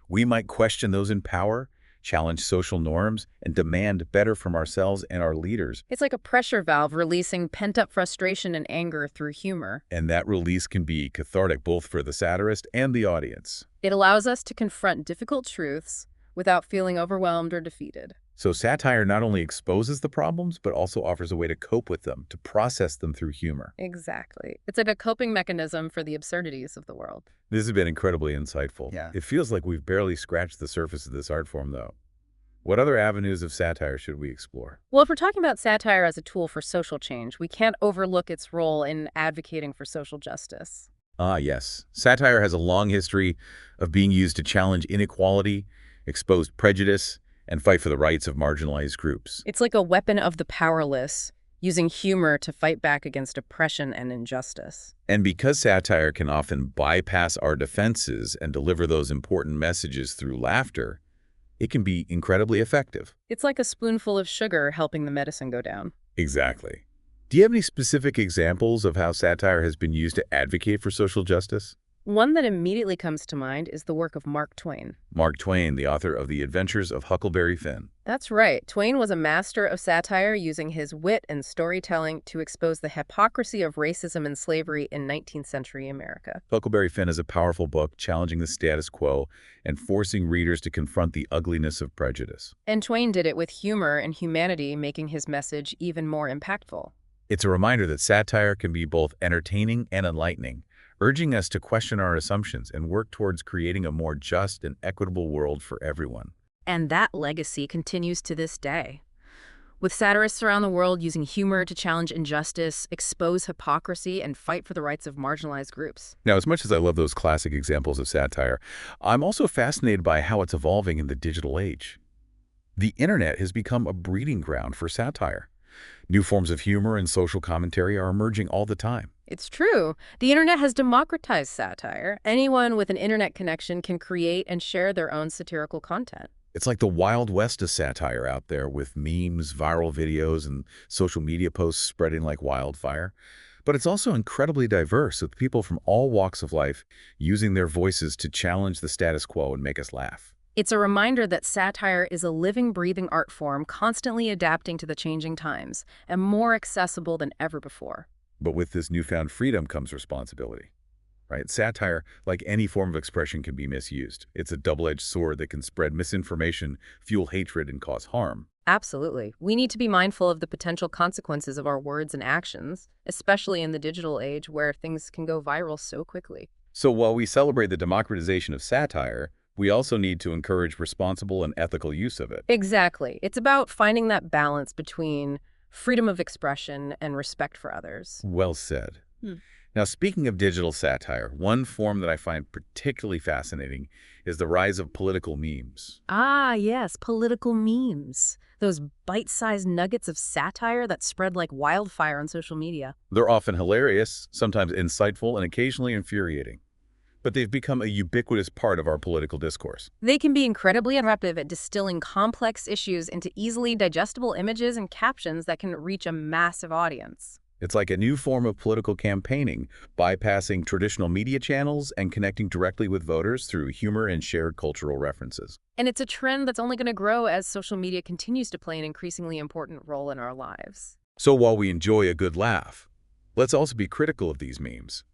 We might question those in power, challenge social norms, and demand better from ourselves and our leaders. It's like a pressure valve releasing pent-up frustration and anger through humor. And that release can be cathartic both for the satirist and the audience. It allows us to confront difficult truths without feeling overwhelmed or defeated. So satire not only exposes the problems, but also offers a way to cope with them, to process them through humor. Exactly. It's like a coping mechanism for the absurdities of the world. This has been incredibly insightful. Yeah. It feels like we've barely scratched the surface of this art form, though. What other avenues of satire should we explore? Well, if we're talking about satire as a tool for social change, we can't overlook its role in advocating for social justice. Yes. Satire has a long history of being used to challenge inequality, expose prejudice, and fight for the rights of marginalized groups. It's like a weapon of the powerless, using humor to fight back against oppression and injustice. And because satire can often bypass our defenses and deliver those important messages through laughter, it can be incredibly effective. It's like a spoonful of sugar helping the medicine go down. Exactly. Do you have any specific examples of how satire has been used to advocate for social justice? One that immediately comes to mind is the work of Mark Twain. Mark Twain, the author of The Adventures of Huckleberry Finn. That's right. Twain was a master of satire, using his wit and storytelling to expose the hypocrisy of racism and slavery in 19th century America. Huckleberry Finn is a powerful book challenging the status quo and forcing readers to confront the ugliness of prejudice. And Twain did it with humor and humanity, making his message even more impactful. It's a reminder that satire can be both entertaining and enlightening, urging us to question our assumptions and work towards creating a more just and equitable world for everyone. And that legacy continues to this day, with satirists around the world using humor to challenge injustice, expose hypocrisy, and fight for the rights of marginalized groups. Now, as much as I love those classic examples of satire, I'm also fascinated by how it's evolving in the digital age. The internet has become a breeding ground for satire. New forms of humor and social commentary are emerging all the time. It's true. The internet has democratized satire. Anyone with an internet connection can create and share their own satirical content. It's like the Wild West of satire out there with memes, viral videos, and social media posts spreading like wildfire. But it's also incredibly diverse, with people from all walks of life using their voices to challenge the status quo and make us laugh. It's a reminder that satire is a living, breathing art form constantly adapting to the changing times and more accessible than ever before. But with this newfound freedom comes responsibility, right? Satire, like any form of expression, can be misused. It's a double-edged sword that can spread misinformation, fuel hatred, and cause harm. Absolutely. We need to be mindful of the potential consequences of our words and actions, especially in the digital age where things can go viral so quickly. So while we celebrate the democratization of satire, we also need to encourage responsible and ethical use of it. Exactly. It's about finding that balance between freedom of expression and respect for others. Well said. Hmm. Now, speaking of digital satire, one form that I find particularly fascinating is the rise of political memes. Ah, yes, political memes. Those bite-sized nuggets of satire that spread like wildfire on social media. They're often hilarious, sometimes insightful, and occasionally infuriating. But they've become a ubiquitous part of our political discourse. They can be incredibly effective at distilling complex issues into easily digestible images and captions that can reach a massive audience. It's like a new form of political campaigning, bypassing traditional media channels and connecting directly with voters through humor and shared cultural references. And it's a trend that's only going to grow as social media continues to play an increasingly important role in our lives. So while we enjoy a good laugh, let's also be critical of these memes.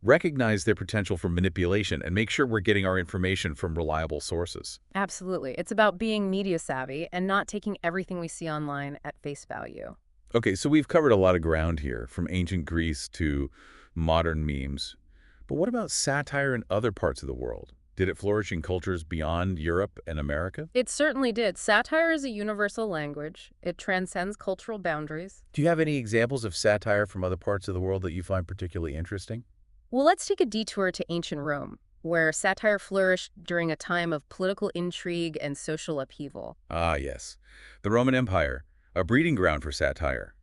Recognize their potential for manipulation and make sure we're getting our information from reliable sources. Absolutely. It's about being media savvy and not taking everything we see online at face value. Okay, so we've covered a lot of ground here, from ancient Greece to modern memes. But what about satire in other parts of the world? Did it flourish in cultures beyond Europe and America? It certainly did. Satire is a universal language. It transcends cultural boundaries. Do you have any examples of satire from other parts of the world that you find particularly interesting? Well, let's take a detour to ancient Rome, where satire flourished during a time of political intrigue and social upheaval. Ah, yes. The Roman Empire, a breeding ground for satire.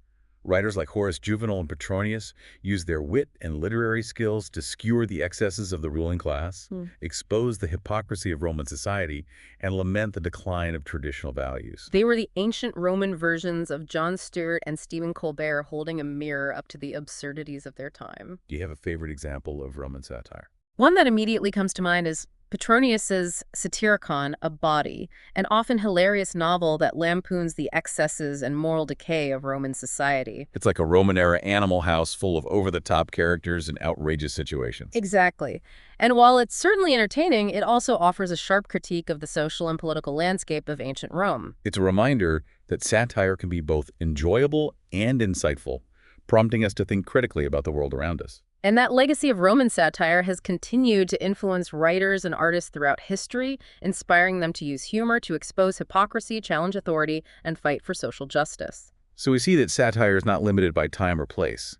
Writers like Horace Juvenal and Petronius used their wit and literary skills to skewer the excesses of the ruling class, expose the hypocrisy of Roman society, and lament the decline of traditional values. They were the ancient Roman versions of Jon Stewart and Stephen Colbert holding a mirror up to the absurdities of their time. Do you have a favorite example of Roman satire? One that immediately comes to mind is Petronius's Satyricon, A Body, an often hilarious novel that lampoons the excesses and moral decay of Roman society. It's like a Roman-era Animal House full of over-the-top characters and outrageous situations. Exactly. And while it's certainly entertaining, it also offers a sharp critique of the social and political landscape of ancient Rome. It's a reminder that satire can be both enjoyable and insightful, prompting us to think critically about the world around us. And that legacy of Roman satire has continued to influence writers and artists throughout history, inspiring them to use humor to expose hypocrisy, challenge authority, and fight for social justice. So we see that satire is not limited by time or place.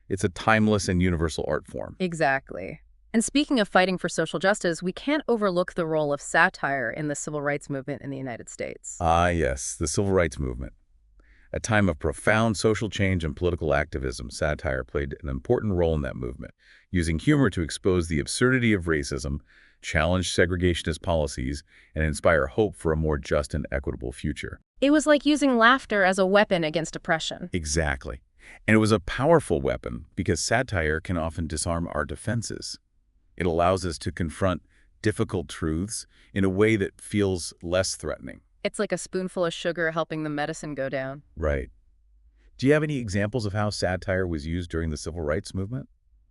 It's a timeless and universal art form. Exactly. And speaking of fighting for social justice, we can't overlook the role of satire in the civil rights movement in the United States. Ah, yes, the civil rights movement. A time of profound social change and political activism, satire played an important role in that movement, using humor to expose the absurdity of racism, challenge segregationist policies, and inspire hope for a more just and equitable future. It was like using laughter as a weapon against oppression. Exactly. And it was a powerful weapon because satire can often disarm our defenses. It allows us to confront difficult truths in a way that feels less threatening. It's like a spoonful of sugar helping the medicine go down. Right. Do you have any examples of how satire was used during the civil rights movement?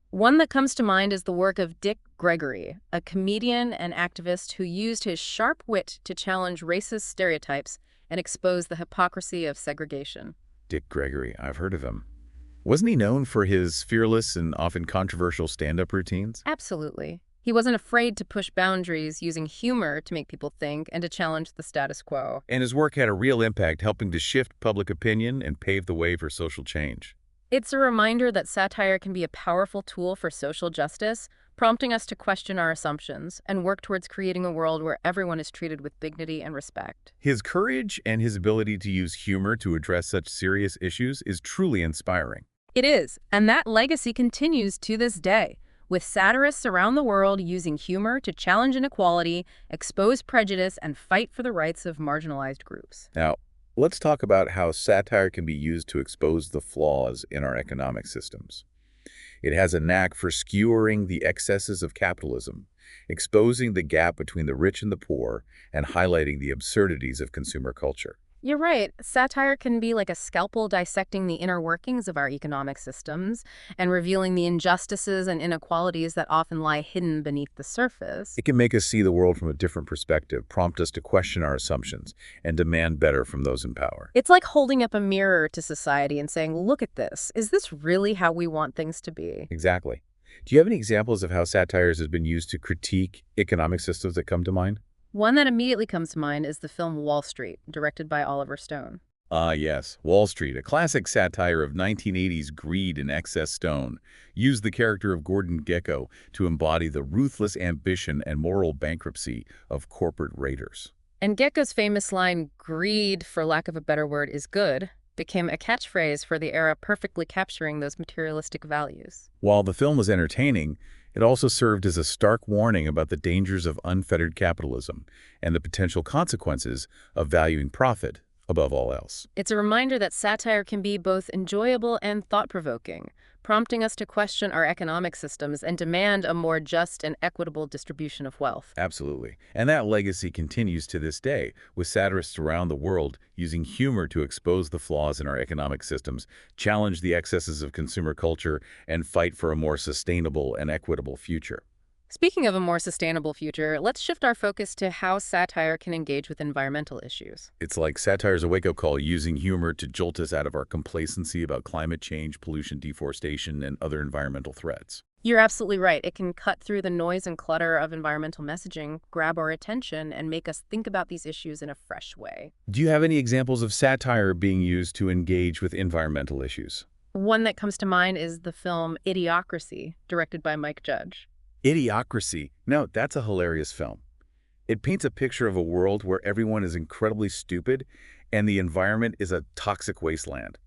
One that comes to mind is the work of Dick Gregory, a comedian and activist who used his sharp wit to challenge racist stereotypes and expose the hypocrisy of segregation. Dick Gregory, I've heard of him. Wasn't he known for his fearless and often controversial stand-up routines? Absolutely. He wasn't afraid to push boundaries using humor to make people think and to challenge the status quo. And his work had a real impact, helping to shift public opinion and pave the way for social change. It's a reminder that satire can be a powerful tool for social justice, prompting us to question our assumptions and work towards creating a world where everyone is treated with dignity and respect. His courage and his ability to use humor to address such serious issues is truly inspiring. It is, and that legacy continues to this day, with satirists around the world using humor to challenge inequality, expose prejudice, and fight for the rights of marginalized groups. Now, let's talk about how satire can be used to expose the flaws in our economic systems. It has a knack for skewering the excesses of capitalism, exposing the gap between the rich and the poor, and highlighting the absurdities of consumer culture. You're right. Satire can be like a scalpel dissecting the inner workings of our economic systems and revealing the injustices and inequalities that often lie hidden beneath the surface. It can make us see the world from a different perspective, prompt us to question our assumptions, and demand better from those in power. It's like holding up a mirror to society and saying, look at this. Is this really how we want things to be? Exactly. Do you have any examples of how satire has been used to critique economic systems that come to mind? One that immediately comes to mind is the film Wall Street, directed by Oliver Stone. Ah, yes. Wall Street, a classic satire of 1980s greed and excess. Stone used the character of Gordon Gekko to embody the ruthless ambition and moral bankruptcy of corporate raiders. And Gekko's famous line, greed, for lack of a better word, is good, became a catchphrase for the era, perfectly capturing those materialistic values. While the film was entertaining, it also served as a stark warning about the dangers of unfettered capitalism and the potential consequences of valuing profit above all else. It's a reminder that satire can be both enjoyable and thought-provoking, prompting us to question our economic systems and demand a more just and equitable distribution of wealth. Absolutely. And that legacy continues to this day, with satirists around the world using humor to expose the flaws in our economic systems, challenge the excesses of consumer culture, and fight for a more sustainable and equitable future. Speaking of a more sustainable future, let's shift our focus to how satire can engage with environmental issues. It's like satire's a wake-up call, using humor to jolt us out of our complacency about climate change, pollution, deforestation, and other environmental threats. You're absolutely right. It can cut through the noise and clutter of environmental messaging, grab our attention, and make us think about these issues in a fresh way. Do you have any examples of satire being used to engage with environmental issues? One that comes to mind is the film Idiocracy, directed by Mike Judge. Idiocracy. No, that's a hilarious film. It paints a picture of a world where everyone is incredibly stupid and the environment is a toxic wasteland.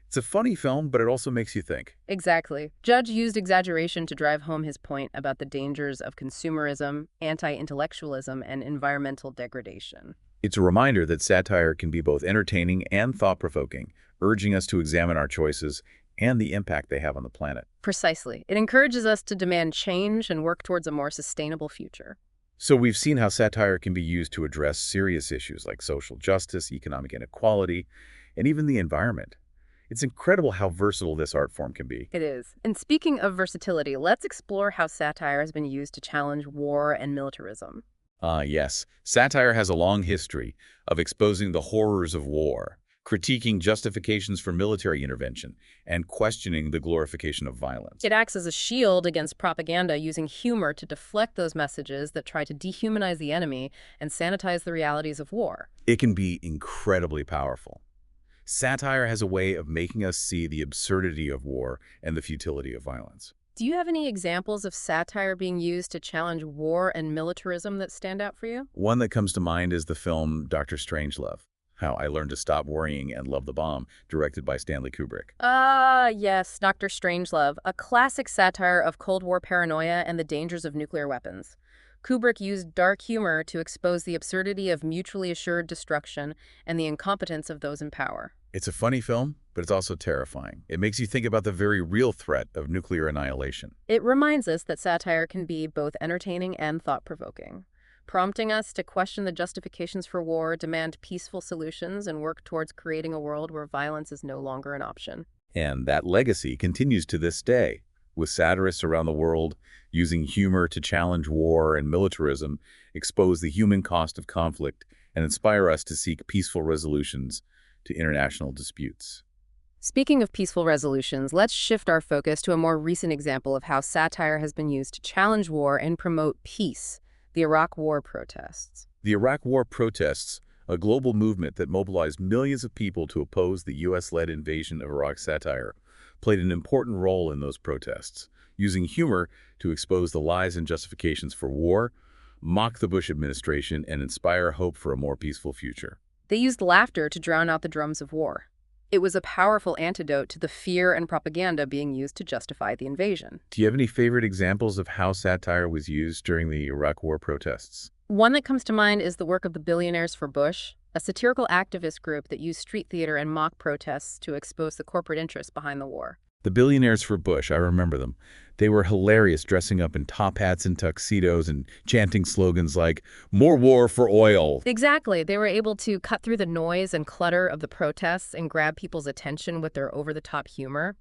It's a funny film, but it also makes you think. Exactly. Judge used exaggeration to drive home his point about the dangers of consumerism, anti-intellectualism, and environmental degradation. It's a reminder that satire can be both entertaining and thought-provoking, urging us to examine our choices and the impact they have on the planet. Precisely. It encourages us to demand change and work towards a more sustainable future. So we've seen how satire can be used to address serious issues like social justice, economic inequality, and even the environment. It's incredible how versatile this art form can be. It is. And speaking of versatility, let's explore how satire has been used to challenge war and militarism. Yes, satire has a long history of exposing the horrors of war, critiquing justifications for military intervention, and questioning the glorification of violence. It acts as a shield against propaganda, using humor to deflect those messages that try to dehumanize the enemy and sanitize the realities of war. It can be incredibly powerful. Satire has a way of making us see the absurdity of war and the futility of violence. Do you have any examples of satire being used to challenge war and militarism that stand out for you? One that comes to mind is the film Dr. Strangelove, How I Learned to Stop Worrying and Love the Bomb, directed by Stanley Kubrick. Yes, Dr. Strangelove, a classic satire of Cold War paranoia and the dangers of nuclear weapons. Kubrick used dark humor to expose the absurdity of mutually assured destruction and the incompetence of those in power. It's a funny film, but it's also terrifying. It makes you think about the very real threat of nuclear annihilation. It reminds us that satire can be both entertaining and thought-provoking, prompting us to question the justifications for war, demand peaceful solutions, and work towards creating a world where violence is no longer an option. And that legacy continues to this day, with satirists around the world using humor to challenge war and militarism, expose the human cost of conflict, and inspire us to seek peaceful resolutions to international disputes. Speaking of peaceful resolutions, let's shift our focus to a more recent example of how satire has been used to challenge war and promote peace: the Iraq War protests. The Iraq War protests, a global movement that mobilized millions of people to oppose the U.S.-led invasion of Iraq. Satire played an important role in those protests, using humor to expose the lies and justifications for war, mock the Bush administration, and inspire hope for a more peaceful future. They used laughter to drown out the drums of war. It was a powerful antidote to the fear and propaganda being used to justify the invasion. Do you have any favorite examples of how satire was used during the Iraq War protests? One that comes to mind is the work of the Billionaires for Bush, a satirical activist group that used street theater and mock protests to expose the corporate interests behind the war. The Billionaires for Bush, I remember them. They were hilarious, dressing up in top hats and tuxedos and chanting slogans like, "More war for oil." Exactly. They were able to cut through the noise and clutter of the protests and grab people's attention with their over-the-top humor.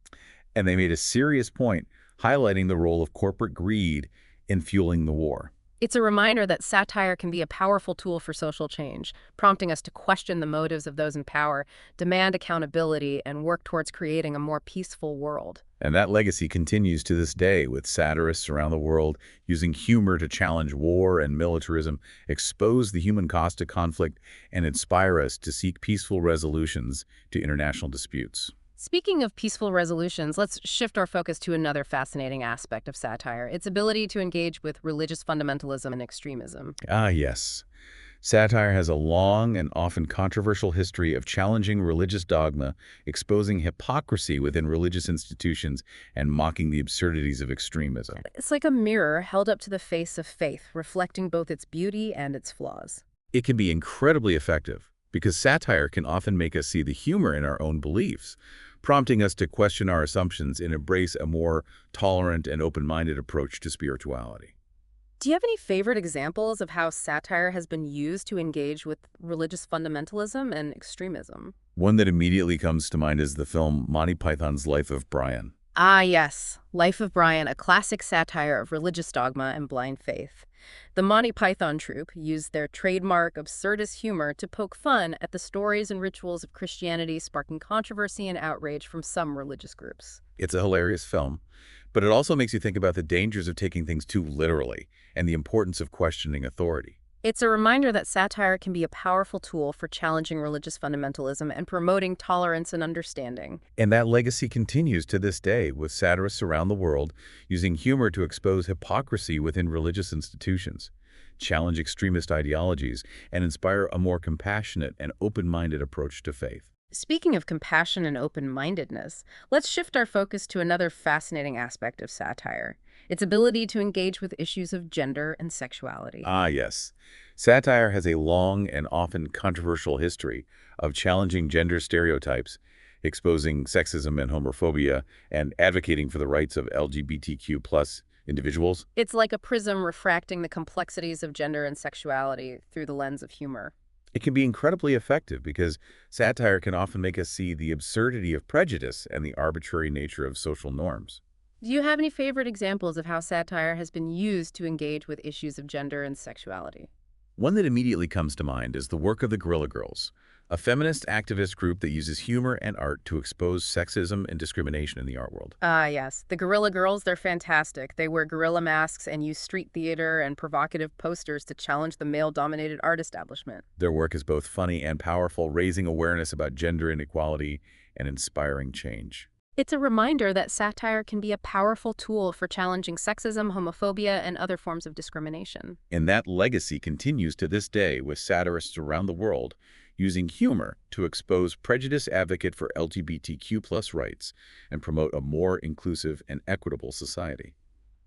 And they made a serious point, highlighting the role of corporate greed in fueling the war. It's a reminder that satire can be a powerful tool for social change, prompting us to question the motives of those in power, demand accountability, and work towards creating a more peaceful world. And that legacy continues to this day, with satirists around the world using humor to challenge war and militarism, expose the human cost of conflict, and inspire us to seek peaceful resolutions to international disputes. Speaking of peaceful resolutions, let's shift our focus to another fascinating aspect of satire, its ability to engage with religious fundamentalism and extremism. Ah, yes. Satire has a long and often controversial history of challenging religious dogma, exposing hypocrisy within religious institutions, and mocking the absurdities of extremism. It's like a mirror held up to the face of faith, reflecting both its beauty and its flaws. It can be incredibly effective because satire can often make us see the humor in our own beliefs, prompting us to question our assumptions and embrace a more tolerant and open-minded approach to spirituality. Do you have any favorite examples of how satire has been used to engage with religious fundamentalism and extremism? One that immediately comes to mind is the film Monty Python's Life of Brian. Ah, yes. Life of Brian, a classic satire of religious dogma and blind faith. The Monty Python troupe used their trademark absurdist humor to poke fun at the stories and rituals of Christianity, sparking controversy and outrage from some religious groups. It's a hilarious film, but it also makes you think about the dangers of taking things too literally and the importance of questioning authority. It's a reminder that satire can be a powerful tool for challenging religious fundamentalism and promoting tolerance and understanding. And that legacy continues to this day, with satirists around the world using humor to expose hypocrisy within religious institutions, challenge extremist ideologies, and inspire a more compassionate and open-minded approach to faith. Speaking of compassion and open-mindedness, let's shift our focus to another fascinating aspect of satire, its ability to engage with issues of gender and sexuality. Ah, yes. Satire has a long and often controversial history of challenging gender stereotypes, exposing sexism and homophobia, and advocating for the rights of LGBTQ+ individuals. It's like a prism refracting the complexities of gender and sexuality through the lens of humor. It can be incredibly effective because satire can often make us see the absurdity of prejudice and the arbitrary nature of social norms. Do you have any favorite examples of how satire has been used to engage with issues of gender and sexuality? One that immediately comes to mind is the work of the Guerrilla Girls, a feminist activist group that uses humor and art to expose sexism and discrimination in the art world. Ah, yes. The Guerrilla Girls, they're fantastic. They wear gorilla masks and use street theater and provocative posters to challenge the male-dominated art establishment. Their work is both funny and powerful, raising awareness about gender inequality and inspiring change. It's a reminder that satire can be a powerful tool for challenging sexism, homophobia, and other forms of discrimination. And that legacy continues to this day, with satirists around the world using humor to expose prejudice, advocate for LGBTQ+ rights, and promote a more inclusive and equitable society.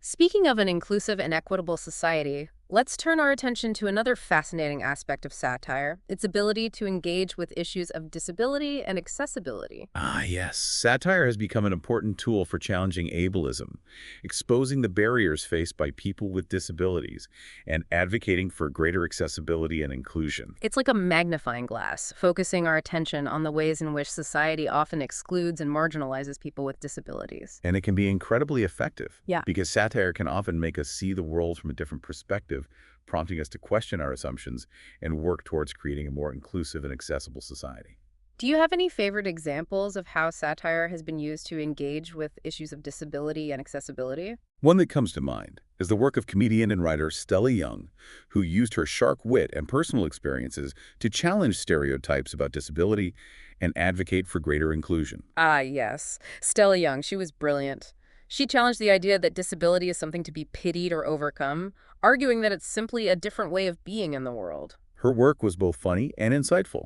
Speaking of an inclusive and equitable society, let's turn our attention to another fascinating aspect of satire, its ability to engage with issues of disability and accessibility. Ah, yes. Satire has become an important tool for challenging ableism, exposing the barriers faced by people with disabilities, and advocating for greater accessibility and inclusion. It's like a magnifying glass, focusing our attention on the ways in which society often excludes and marginalizes people with disabilities. And it can be incredibly effective, Yeah. because satire can often make us see the world from a different perspective, prompting us to question our assumptions and work towards creating a more inclusive and accessible society. Do you have any favorite examples of how satire has been used to engage with issues of disability and accessibility? One that comes to mind is the work of comedian and writer Stella Young, who used her sharp wit and personal experiences to challenge stereotypes about disability and advocate for greater inclusion. Ah, yes. Stella Young, she was brilliant. She challenged the idea that disability is something to be pitied or overcome, arguing that it's simply a different way of being in the world. Her work was both funny and insightful,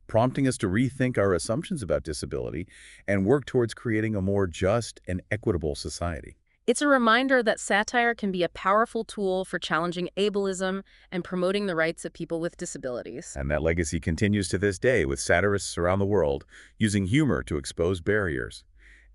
prompting us to rethink our assumptions about disability and work towards creating a more just and equitable society. It's a reminder that satire can be a powerful tool for challenging ableism and promoting the rights of people with disabilities. And that legacy continues to this day with satirists around the world using humor to expose barriers,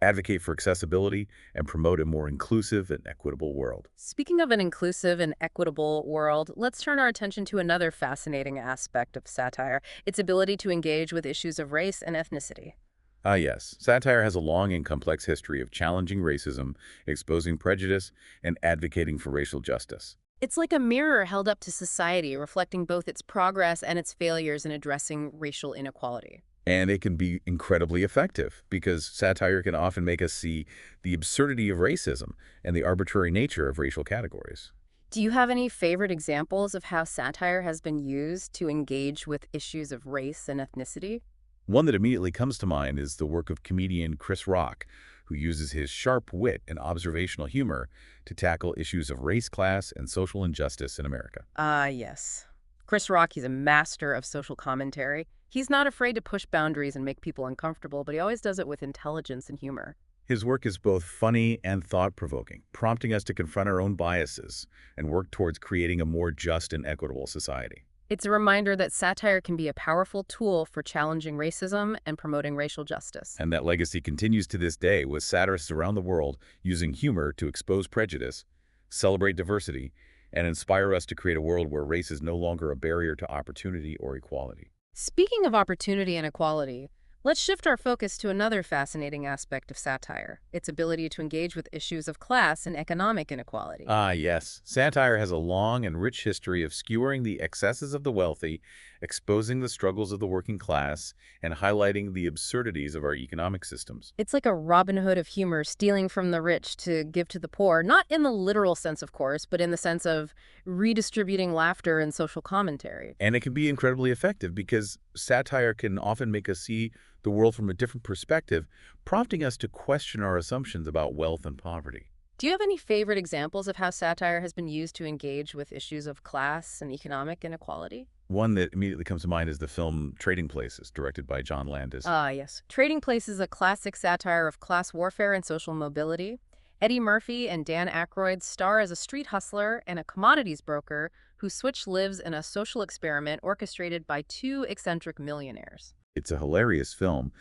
advocate for accessibility, and promote a more inclusive and equitable world. Speaking of an inclusive and equitable world, let's turn our attention to another fascinating aspect of satire, its ability to engage with issues of race and ethnicity. Ah, yes, satire has a long and complex history of challenging racism, exposing prejudice, and advocating for racial justice. It's like a mirror held up to society, reflecting both its progress and its failures in addressing racial inequality. And it can be incredibly effective because satire can often make us see the absurdity of racism and the arbitrary nature of racial categories. Do you have any favorite examples of how satire has been used to engage with issues of race and ethnicity? One that immediately comes to mind is the work of comedian Chris Rock, who uses his sharp wit and observational humor to tackle issues of race, class, and social injustice in America. Ah, yes. Chris Rock, he's a master of social commentary. He's not afraid to push boundaries and make people uncomfortable, but he always does it with intelligence and humor. His work is both funny and thought-provoking, prompting us to confront our own biases and work towards creating a more just and equitable society. It's a reminder that satire can be a powerful tool for challenging racism and promoting racial justice. And that legacy continues to this day with satirists around the world using humor to expose prejudice, celebrate diversity, and inspire us to create a world where race is no longer a barrier to opportunity or equality. Speaking of opportunity and equality, let's shift our focus to another fascinating aspect of satire, its ability to engage with issues of class and economic inequality. Ah, yes. Satire has a long and rich history of skewering the excesses of the wealthy, exposing the struggles of the working class, and highlighting the absurdities of our economic systems. It's like a Robin Hood of humor, stealing from the rich to give to the poor, not in the literal sense, of course, but in the sense of redistributing laughter and social commentary. And it can be incredibly effective because satire can often make us see the world from a different perspective, prompting us to question our assumptions about wealth and poverty. Do you have any favorite examples of how satire has been used to engage with issues of class and economic inequality? One that immediately comes to mind is the film Trading Places, directed by John Landis. Ah, yes. Trading Places is a classic satire of class warfare and social mobility. Eddie Murphy and Dan Aykroyd star as a street hustler and a commodities broker who switch lives in a social experiment orchestrated by two eccentric millionaires. It's a hilarious film,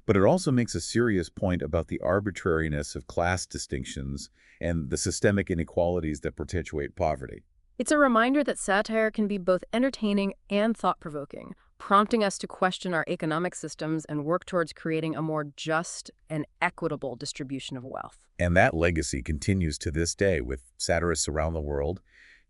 but it also makes a serious point about the arbitrariness of class distinctions and the systemic inequalities that perpetuate poverty. It's a reminder that satire can be both entertaining and thought-provoking, prompting us to question our economic systems and work towards creating a more just and equitable distribution of wealth. And that legacy continues to this day with satirists around the world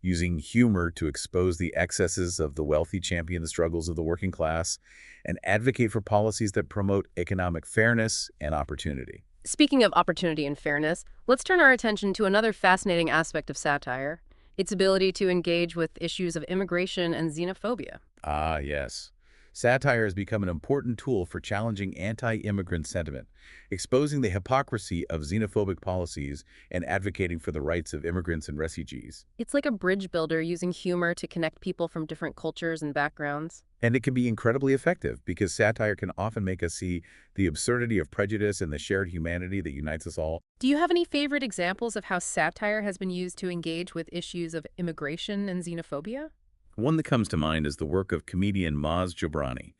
using humor to expose the excesses of the wealthy, champion the struggles of the working class, and advocate for policies that promote economic fairness and opportunity. Speaking of opportunity and fairness, let's turn our attention to another fascinating aspect of satire, its ability to engage with issues of immigration and xenophobia. Ah, yes. Satire has become an important tool for challenging anti-immigrant sentiment, exposing the hypocrisy of xenophobic policies and advocating for the rights of immigrants and refugees. It's like a bridge builder using humor to connect people from different cultures and backgrounds. And it can be incredibly effective because satire can often make us see the absurdity of prejudice and the shared humanity that unites us all. Do you have any favorite examples of how satire has been used to engage with issues of immigration and xenophobia? One that comes to mind is the work of comedian Maz Jobrani,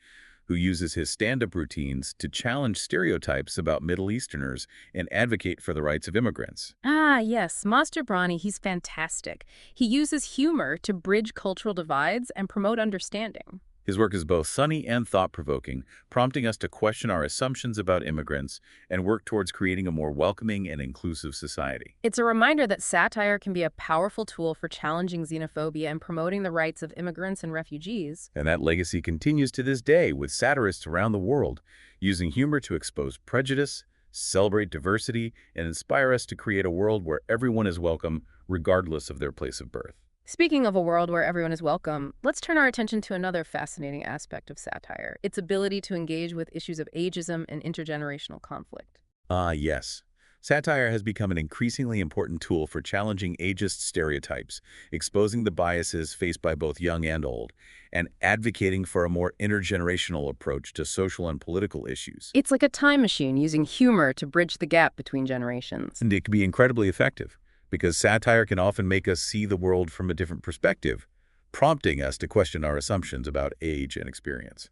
who uses his stand-up routines to challenge stereotypes about Middle Easterners and advocate for the rights of immigrants. Ah, yes, Master Brani, he's fantastic. He uses humor to bridge cultural divides and promote understanding. His work is both funny and thought-provoking, prompting us to question our assumptions about immigrants and work towards creating a more welcoming and inclusive society. It's a reminder that satire can be a powerful tool for challenging xenophobia and promoting the rights of immigrants and refugees. And that legacy continues to this day with satirists around the world, using humor to expose prejudice, celebrate diversity, and inspire us to create a world where everyone is welcome, regardless of their place of birth. Speaking of a world where everyone is welcome, let's turn our attention to another fascinating aspect of satire, its ability to engage with issues of ageism and intergenerational conflict. Ah, yes. Satire has become an increasingly important tool for challenging ageist stereotypes, exposing the biases faced by both young and old, and advocating for a more intergenerational approach to social and political issues. It's like a time machine using humor to bridge the gap between generations. And it can be incredibly effective, because satire can often make us see the world from a different perspective, prompting us to question our assumptions about age and experience.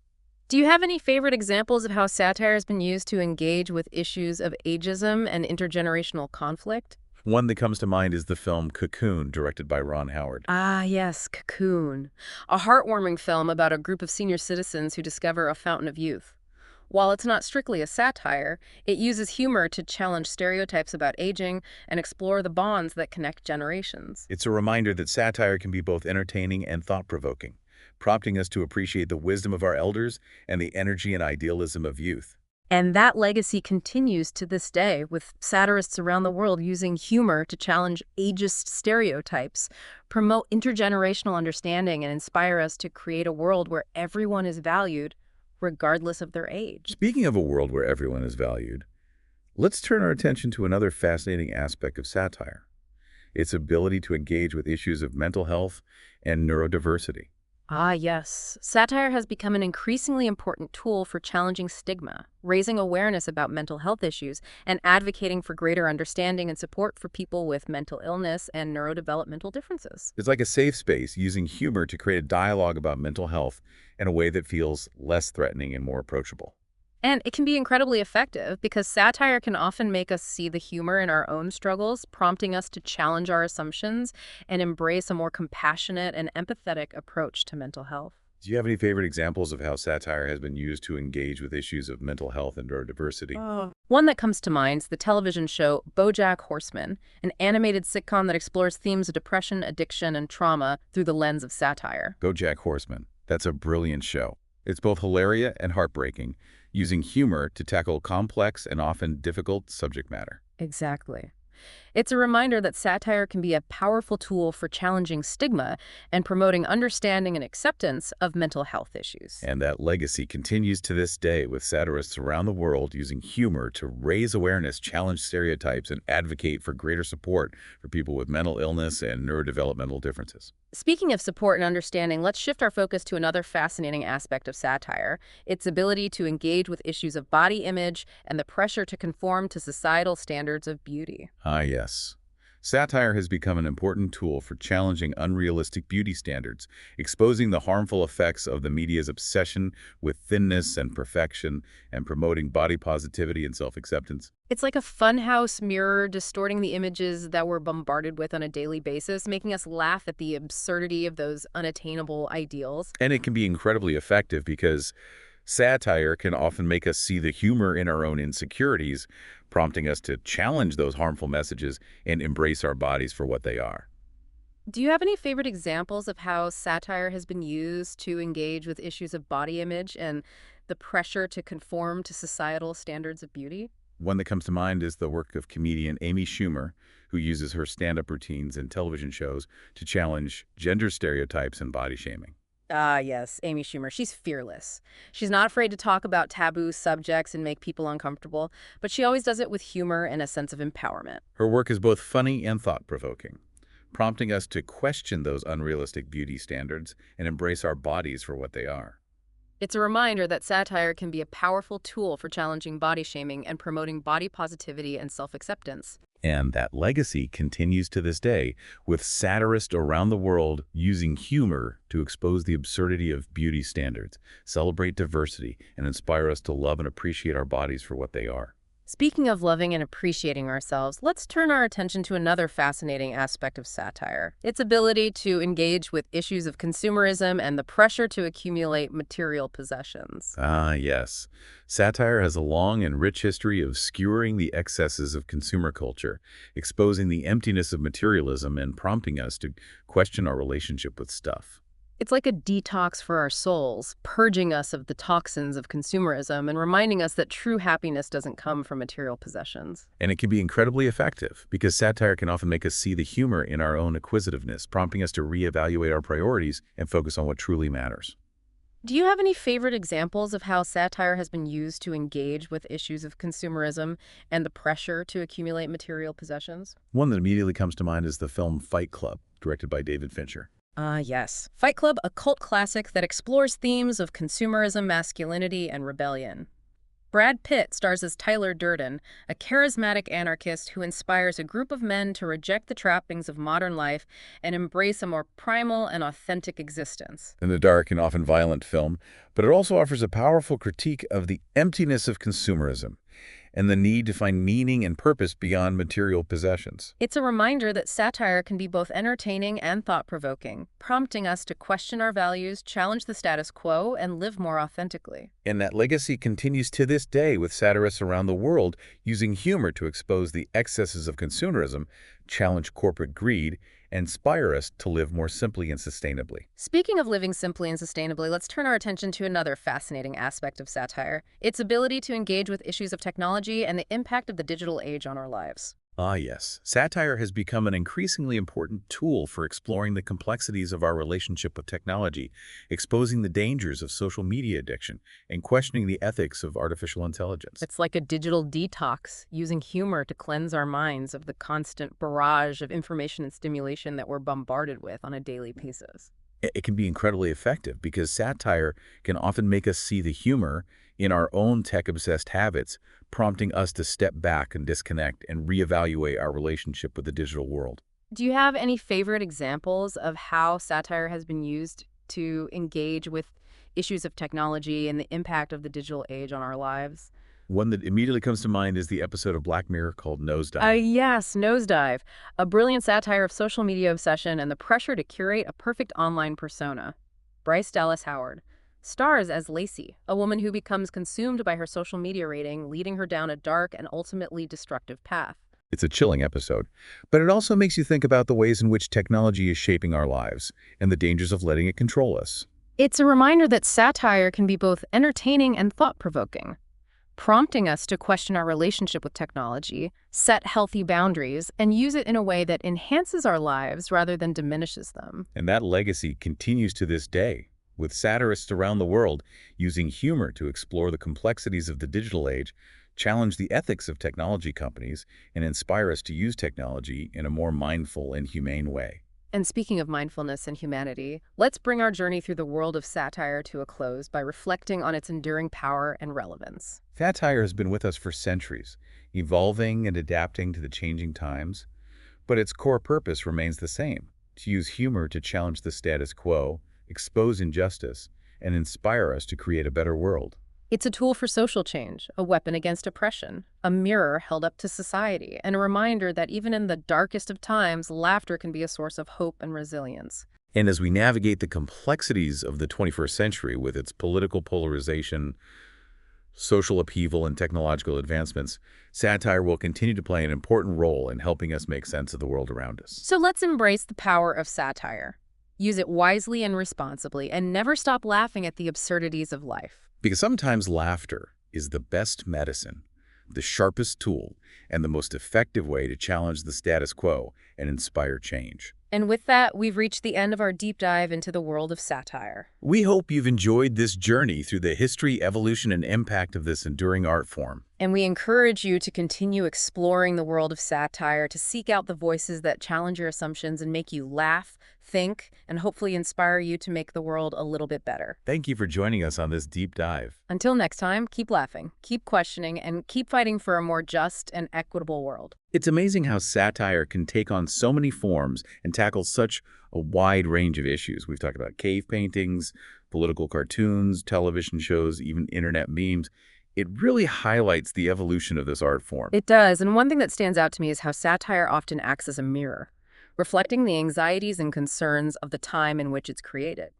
Do you have any favorite examples of how satire has been used to engage with issues of ageism and intergenerational conflict? One that comes to mind is the film Cocoon, directed by Ron Howard. Ah, yes, Cocoon. A heartwarming film about a group of senior citizens who discover a fountain of youth. While it's not strictly a satire, it uses humor to challenge stereotypes about aging and explore the bonds that connect generations. It's a reminder that satire can be both entertaining and thought-provoking, prompting us to appreciate the wisdom of our elders and the energy and idealism of youth. And that legacy continues to this day, with satirists around the world using humor to challenge ageist stereotypes, promote intergenerational understanding, and inspire us to create a world where everyone is valued, regardless of their age. Speaking of a world where everyone is valued, let's turn our attention to another fascinating aspect of satire: its ability to engage with issues of mental health and neurodiversity. Ah, yes. Satire has become an increasingly important tool for challenging stigma, raising awareness about mental health issues, and advocating for greater understanding and support for people with mental illness and neurodevelopmental differences. It's like a safe space, using humor to create a dialogue about mental health in a way that feels less threatening and more approachable. And it can be incredibly effective because satire can often make us see the humor in our own struggles, prompting us to challenge our assumptions and embrace a more compassionate and empathetic approach to mental health. Do you have any favorite examples of how satire has been used to engage with issues of mental health and neurodiversity? One that comes to mind is the television show BoJack Horseman, an animated sitcom that explores themes of depression, addiction, and trauma through the lens of satire. BoJack Horseman. That's a brilliant show. It's both hilarious and heartbreaking, using humor to tackle complex and often difficult subject matter. Exactly. It's a reminder that satire can be a powerful tool for challenging stigma and promoting understanding and acceptance of mental health issues. And that legacy continues to this day, with satirists around the world using humor to raise awareness, challenge stereotypes, and advocate for greater support for people with mental illness and neurodevelopmental differences. Speaking of support and understanding, let's shift our focus to another fascinating aspect of satire: its ability to engage with issues of body image and the pressure to conform to societal standards of beauty. Ah, yes. Satire has become an important tool for challenging unrealistic beauty standards, exposing the harmful effects of the media's obsession with thinness and perfection, and promoting body positivity and self-acceptance. It's like a funhouse mirror distorting the images that we're bombarded with on a daily basis, making us laugh at the absurdity of those unattainable ideals. And it can be incredibly effective because satire can often make us see the humor in our own insecurities, prompting us to challenge those harmful messages and embrace our bodies for what they are. Do you have any favorite examples of how satire has been used to engage with issues of body image and the pressure to conform to societal standards of beauty? One that comes to mind is the work of comedian Amy Schumer, who uses her stand-up routines and television shows to challenge gender stereotypes and body shaming. Ah, yes, Amy Schumer. She's fearless. She's not afraid to talk about taboo subjects and make people uncomfortable, but she always does it with humor and a sense of empowerment. Her work is both funny and thought-provoking, prompting us to question those unrealistic beauty standards and embrace our bodies for what they are. It's a reminder that satire can be a powerful tool for challenging body shaming and promoting body positivity and self-acceptance. And that legacy continues to this day, with satirists around the world using humor to expose the absurdity of beauty standards, celebrate diversity, and inspire us to love and appreciate our bodies for what they are. Speaking of loving and appreciating ourselves, let's turn our attention to another fascinating aspect of satire: its ability to engage with issues of consumerism and the pressure to accumulate material possessions. Ah, yes. Satire has a long and rich history of skewering the excesses of consumer culture, exposing the emptiness of materialism, and prompting us to question our relationship with stuff. It's like a detox for our souls, purging us of the toxins of consumerism and reminding us that true happiness doesn't come from material possessions. And it can be incredibly effective because satire can often make us see the humor in our own acquisitiveness, prompting us to reevaluate our priorities and focus on what truly matters. Do you have any favorite examples of how satire has been used to engage with issues of consumerism and the pressure to accumulate material possessions? One that immediately comes to mind is the film Fight Club, directed by David Fincher. Yes. Fight Club, a cult classic that explores themes of consumerism, masculinity, and rebellion. Brad Pitt stars as Tyler Durden, a charismatic anarchist who inspires a group of men to reject the trappings of modern life and embrace a more primal and authentic existence. In a dark and often violent film, but it also offers a powerful critique of the emptiness of consumerism and the need to find meaning and purpose beyond material possessions. It's a reminder that satire can be both entertaining and thought-provoking, prompting us to question our values, challenge the status quo, and live more authentically. And that legacy continues to this day with satirists around the world using humor to expose the excesses of consumerism, challenge corporate greed, and inspire us to live more simply and sustainably. Speaking of living simply and sustainably, let's turn our attention to another fascinating aspect of satire, its ability to engage with issues of technology and the impact of the digital age on our lives. Ah, yes. Satire has become an increasingly important tool for exploring the complexities of our relationship with technology, exposing the dangers of social media addiction, and questioning the ethics of artificial intelligence. It's like a digital detox, using humor to cleanse our minds of the constant barrage of information and stimulation that we're bombarded with on a daily basis. It can be incredibly effective because satire can often make us see the humor in our own tech-obsessed habits, prompting us to step back and disconnect and reevaluate our relationship with the digital world. Do you have any favorite examples of how satire has been used to engage with issues of technology and the impact of the digital age on our lives? One that immediately comes to mind is the episode of Black Mirror called Nosedive. Yes, Nosedive, a brilliant satire of social media obsession and the pressure to curate a perfect online persona. Bryce Dallas Howard stars as Lacey, a woman who becomes consumed by her social media rating, leading her down a dark and ultimately destructive path. It's a chilling episode, but it also makes you think about the ways in which technology is shaping our lives and the dangers of letting it control us. It's a reminder that satire can be both entertaining and thought-provoking, prompting us to question our relationship with technology, set healthy boundaries, and use it in a way that enhances our lives rather than diminishes them. And that legacy continues to this day, with satirists around the world using humor to explore the complexities of the digital age, challenge the ethics of technology companies, and inspire us to use technology in a more mindful and humane way. And speaking of mindfulness and humanity, let's bring our journey through the world of satire to a close by reflecting on its enduring power and relevance. Satire has been with us for centuries, evolving and adapting to the changing times, but its core purpose remains the same: to use humor to challenge the status quo, expose injustice, and inspire us to create a better world. It's a tool for social change, a weapon against oppression, a mirror held up to society, and a reminder that even in the darkest of times, laughter can be a source of hope and resilience. And as we navigate the complexities of the 21st century with its political polarization, social upheaval, and technological advancements, satire will continue to play an important role in helping us make sense of the world around us. So let's embrace the power of satire. Use it wisely and responsibly, and never stop laughing at the absurdities of life. Because sometimes laughter is the best medicine, the sharpest tool, and the most effective way to challenge the status quo and inspire change. And with that, we've reached the end of our deep dive into the world of satire. We hope you've enjoyed this journey through the history, evolution, and impact of this enduring art form. And we encourage you to continue exploring the world of satire, to seek out the voices that challenge your assumptions and make you laugh, think, and hopefully inspire you to make the world a little bit better. Thank you for joining us on this deep dive. Until next time, keep laughing, keep questioning, and keep fighting for a more just and equitable world. It's amazing how satire can take on so many forms and tackle such a wide range of issues. We've talked about cave paintings, political cartoons, television shows, even internet memes. It really highlights the evolution of this art form. It does, and one thing that stands out to me is how satire often acts as a mirror, reflecting the anxieties and concerns of the time in which it's created.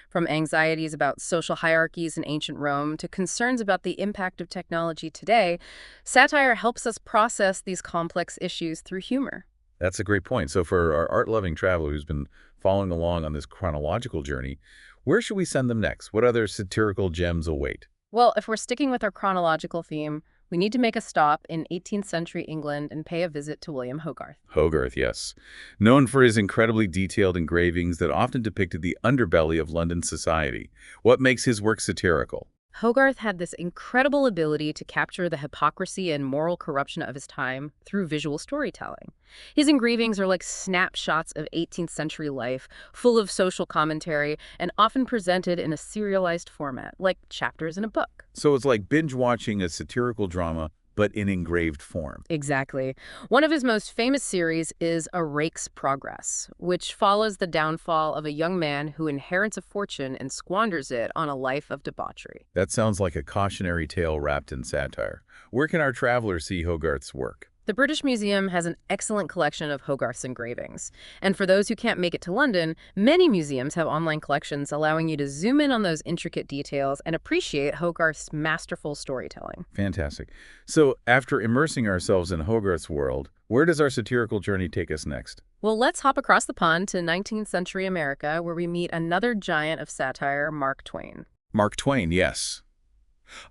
From anxieties about social hierarchies in ancient Rome to concerns about the impact of technology today, satire helps us process these complex issues through humor. That's a great point. So for our art-loving traveler who's been following along on this chronological journey, where should we send them next? What other satirical gems await? Well, if we're sticking with our chronological theme, We need to make a stop in 18th century England and pay a visit to William Hogarth. Hogarth, yes. Known for his incredibly detailed engravings that often depicted the underbelly of London society. What makes his work satirical? Hogarth had this incredible ability to capture the hypocrisy and moral corruption of his time through visual storytelling. His engravings are like snapshots of 18th century life, full of social commentary, and often presented in a serialized format, like chapters in a book. So it's like binge-watching a satirical drama, but in engraved form. Exactly. One of his most famous series is A Rake's Progress, which follows the downfall of a young man who inherits a fortune and squanders it on a life of debauchery. That sounds like a cautionary tale wrapped in satire. Where can our travelers see Hogarth's work? The British Museum has an excellent collection of Hogarth's engravings. And for those who can't make it to London, many museums have online collections allowing you to zoom in on those intricate details and appreciate Hogarth's masterful storytelling. Fantastic. So, after immersing ourselves in Hogarth's world, where does our satirical journey take us next? Well, let's hop across the pond to 19th century America, where we meet another giant of satire, Mark Twain. Mark Twain, yes.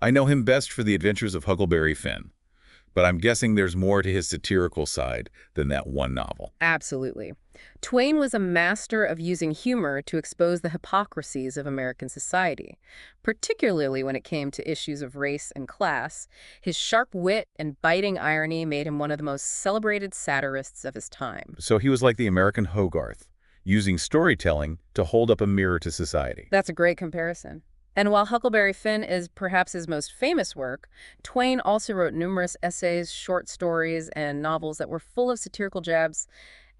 I know him best for The Adventures of Huckleberry Finn, but I'm guessing there's more to his satirical side than that one novel. Absolutely. Twain was a master of using humor to expose the hypocrisies of American society, particularly when it came to issues of race and class. His sharp wit and biting irony made him one of the most celebrated satirists of his time. So he was like the American Hogarth, using storytelling to hold up a mirror to society. That's a great comparison. And while Huckleberry Finn is perhaps his most famous work, Twain also wrote numerous essays, short stories, and novels that were full of satirical jabs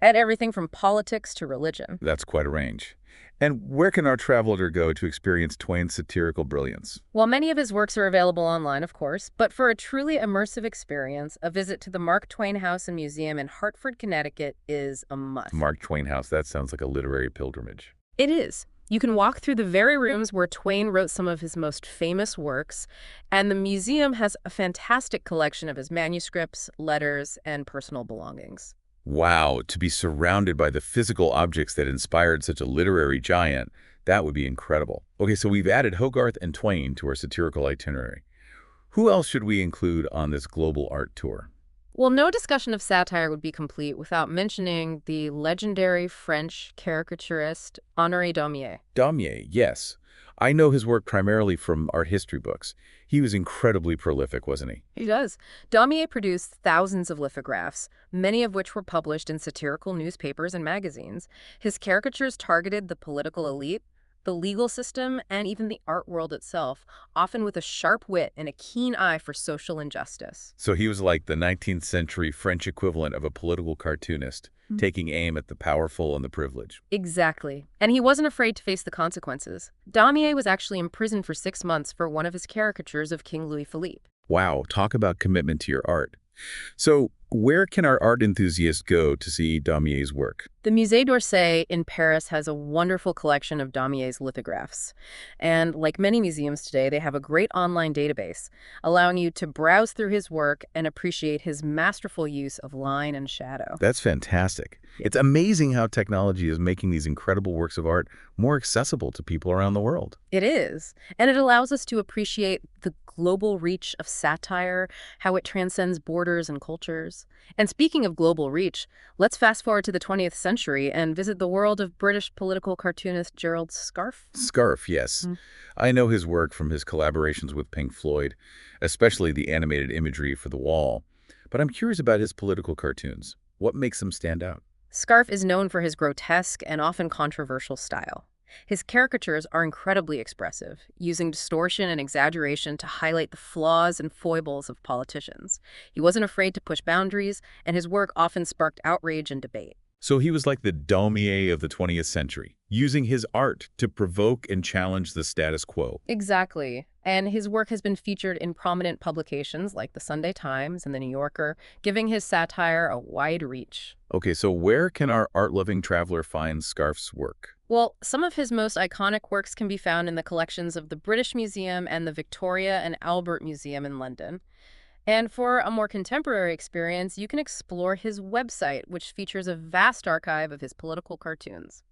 at everything from politics to religion. That's quite a range. And where can our traveler go to experience Twain's satirical brilliance? While many of his works are available online, of course, but for a truly immersive experience, a visit to the Mark Twain House and Museum in Hartford, Connecticut is a must. Mark Twain House, that sounds like a literary pilgrimage. It is. You can walk through the very rooms where Twain wrote some of his most famous works, and the museum has a fantastic collection of his manuscripts, letters, and personal belongings. Wow, to be surrounded by the physical objects that inspired such a literary giant, that would be incredible. Okay, so we've added Hogarth and Twain to our satirical itinerary. Who else should we include on this global art tour? Well, no discussion of satire would be complete without mentioning the legendary French caricaturist Honoré Daumier. Daumier, yes. I know his work primarily from art history books. He was incredibly prolific, wasn't he? He does. Daumier produced thousands of lithographs, many of which were published in satirical newspapers and magazines. His caricatures targeted the political elite, the legal system, and even the art world itself, often with a sharp wit and a keen eye for social injustice. So he was like the 19th century French equivalent of a political cartoonist, taking aim at the powerful and the privileged. Exactly. And he wasn't afraid to face the consequences. Daumier was actually imprisoned for 6 months for one of his caricatures of King Louis Philippe. Wow, talk about commitment to your art. So where can our art enthusiasts go to see Daumier's work? The Musée d'Orsay in Paris has a wonderful collection of Daumier's lithographs. And like many museums today, they have a great online database, allowing you to browse through his work and appreciate his masterful use of line and shadow. That's fantastic. It's amazing how technology is making these incredible works of art more accessible to people around the world. It is. And it allows us to appreciate the global reach of satire, how it transcends borders and cultures. And speaking of global reach, let's fast forward to the 20th century and visit the world of British political cartoonist Gerald Scarfe. Scarfe, yes. I know his work from his collaborations with Pink Floyd, especially the animated imagery for The Wall. But I'm curious about his political cartoons. What makes them stand out? Scarfe is known for his grotesque and often controversial style. His caricatures are incredibly expressive, using distortion and exaggeration to highlight the flaws and foibles of politicians. He wasn't afraid to push boundaries, and his work often sparked outrage and debate. So he was like the Daumier of the 20th century, using his art to provoke and challenge the status quo. Exactly. And his work has been featured in prominent publications like the Sunday Times and the New Yorker, giving his satire a wide reach. Okay, so where can our art-loving traveler find Scarfe's work? Well, some of his most iconic works can be found in the collections of the British Museum and the Victoria and Albert Museum in London. And for a more contemporary experience, you can explore his website, which features a vast archive of his political cartoons.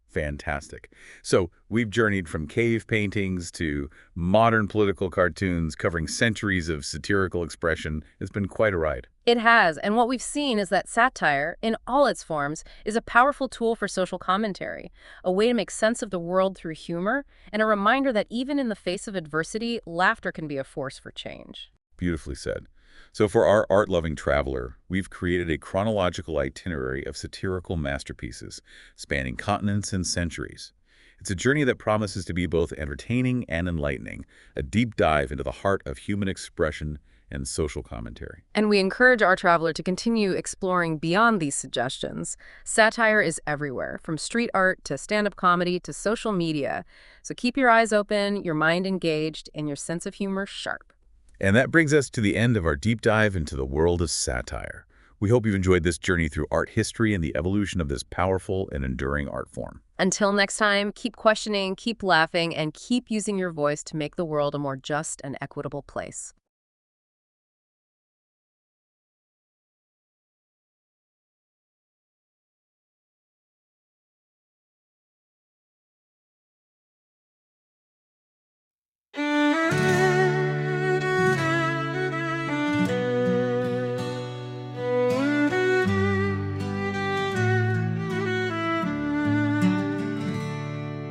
Fantastic. So we've journeyed from cave paintings to modern political cartoons covering centuries of satirical expression. It's been quite a ride. It has, and what we've seen is that satire, in all its forms, is a powerful tool for social commentary, a way to make sense of the world through humor, and a reminder that even in the face of adversity, laughter can be a force for change. Beautifully said. So for our art-loving traveler, we've created a chronological itinerary of satirical masterpieces spanning continents and centuries. It's a journey that promises to be both entertaining and enlightening, a deep dive into the heart of human expression and social commentary. And we encourage our traveler to continue exploring beyond these suggestions. Satire is everywhere, from street art to stand-up comedy to social media. So keep your eyes open, your mind engaged, and your sense of humor sharp. And that brings us to the end of our deep dive into the world of satire. We hope you've enjoyed this journey through art history and the evolution of this powerful and enduring art form. Until next time, keep questioning, keep laughing, and keep using your voice to make the world a more just and equitable place.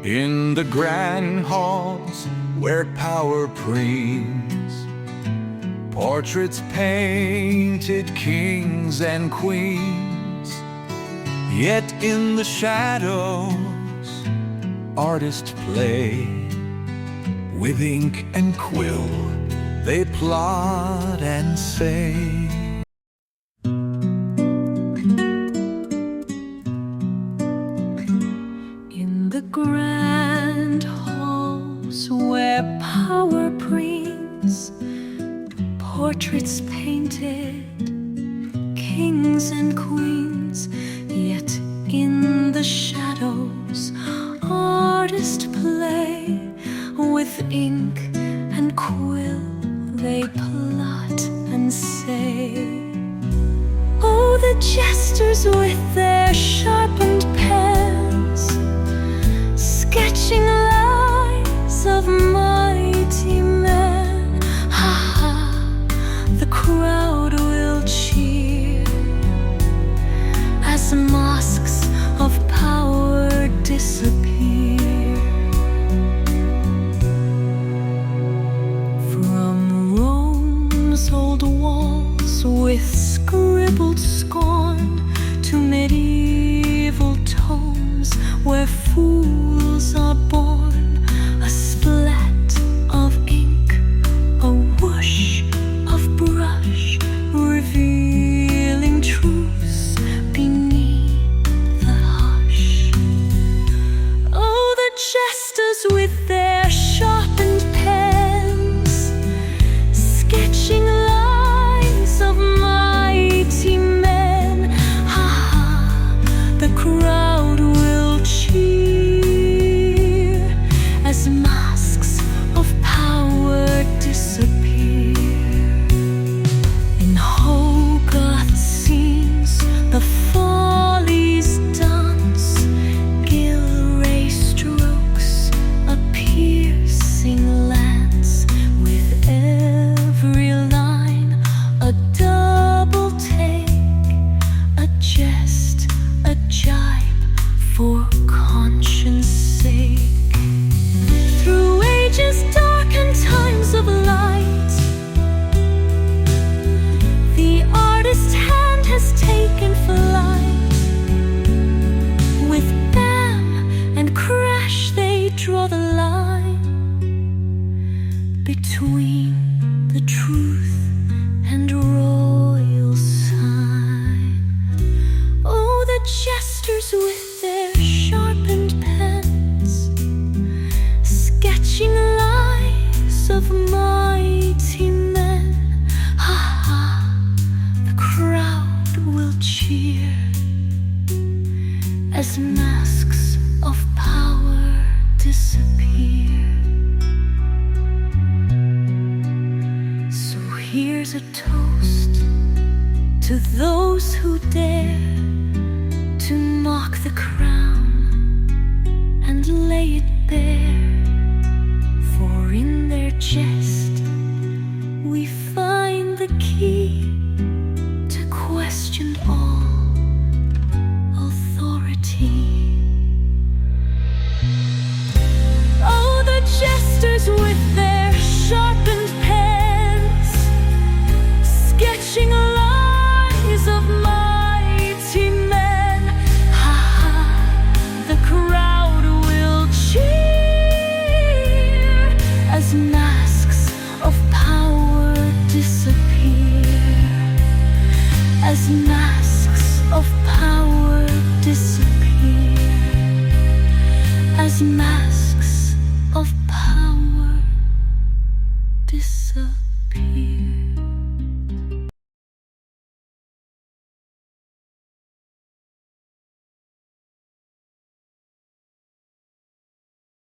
In the grand halls where power preys, portraits painted kings and queens. Yet in the shadows, artists play. With ink and quill, they plot and say. In the grand halls where power brings, portraits painted, kings and queens. Yet in the shadows, artists play. With ink and quill, they plot and say. Oh, the jesters with their sharpened pens, sketching lives of mighty men. Ha ha, the crowd will cheer as masks of power disappear. From Rome's old walls with scribbled scorn to medieval tomes where fools are born, a splat of ink, a whoosh of brush, revealing truths beneath the hush. Oh, the jesters with their sharpened pens, sketching lives of mighty men. Ha ha, the crowd will cheer as masks of power disappear. In Hogarth scenes, the follies dance, Gilray strokes a piercing lance. With every line, a double take, a jest, a jibe for conscience sake. Through ages dark and times of light, the artist's hand has taken flight. With bam and crash they draw the line between the truth and royal sign. Oh, the jesters with their sharpened pens, sketching lives of mighty men. Ha ha, the crowd will cheer as masks of power disappear. So here's a toast to those who dare to mock the crown, and lay it bare, for in their chest we find the key to question all authority. Oh, the jesters with their sharpened pens, sketching lies of mighty men. Ha ha, the crowd will cheer as masks of power disappear, as masks of power disappear, as masks of power disappear.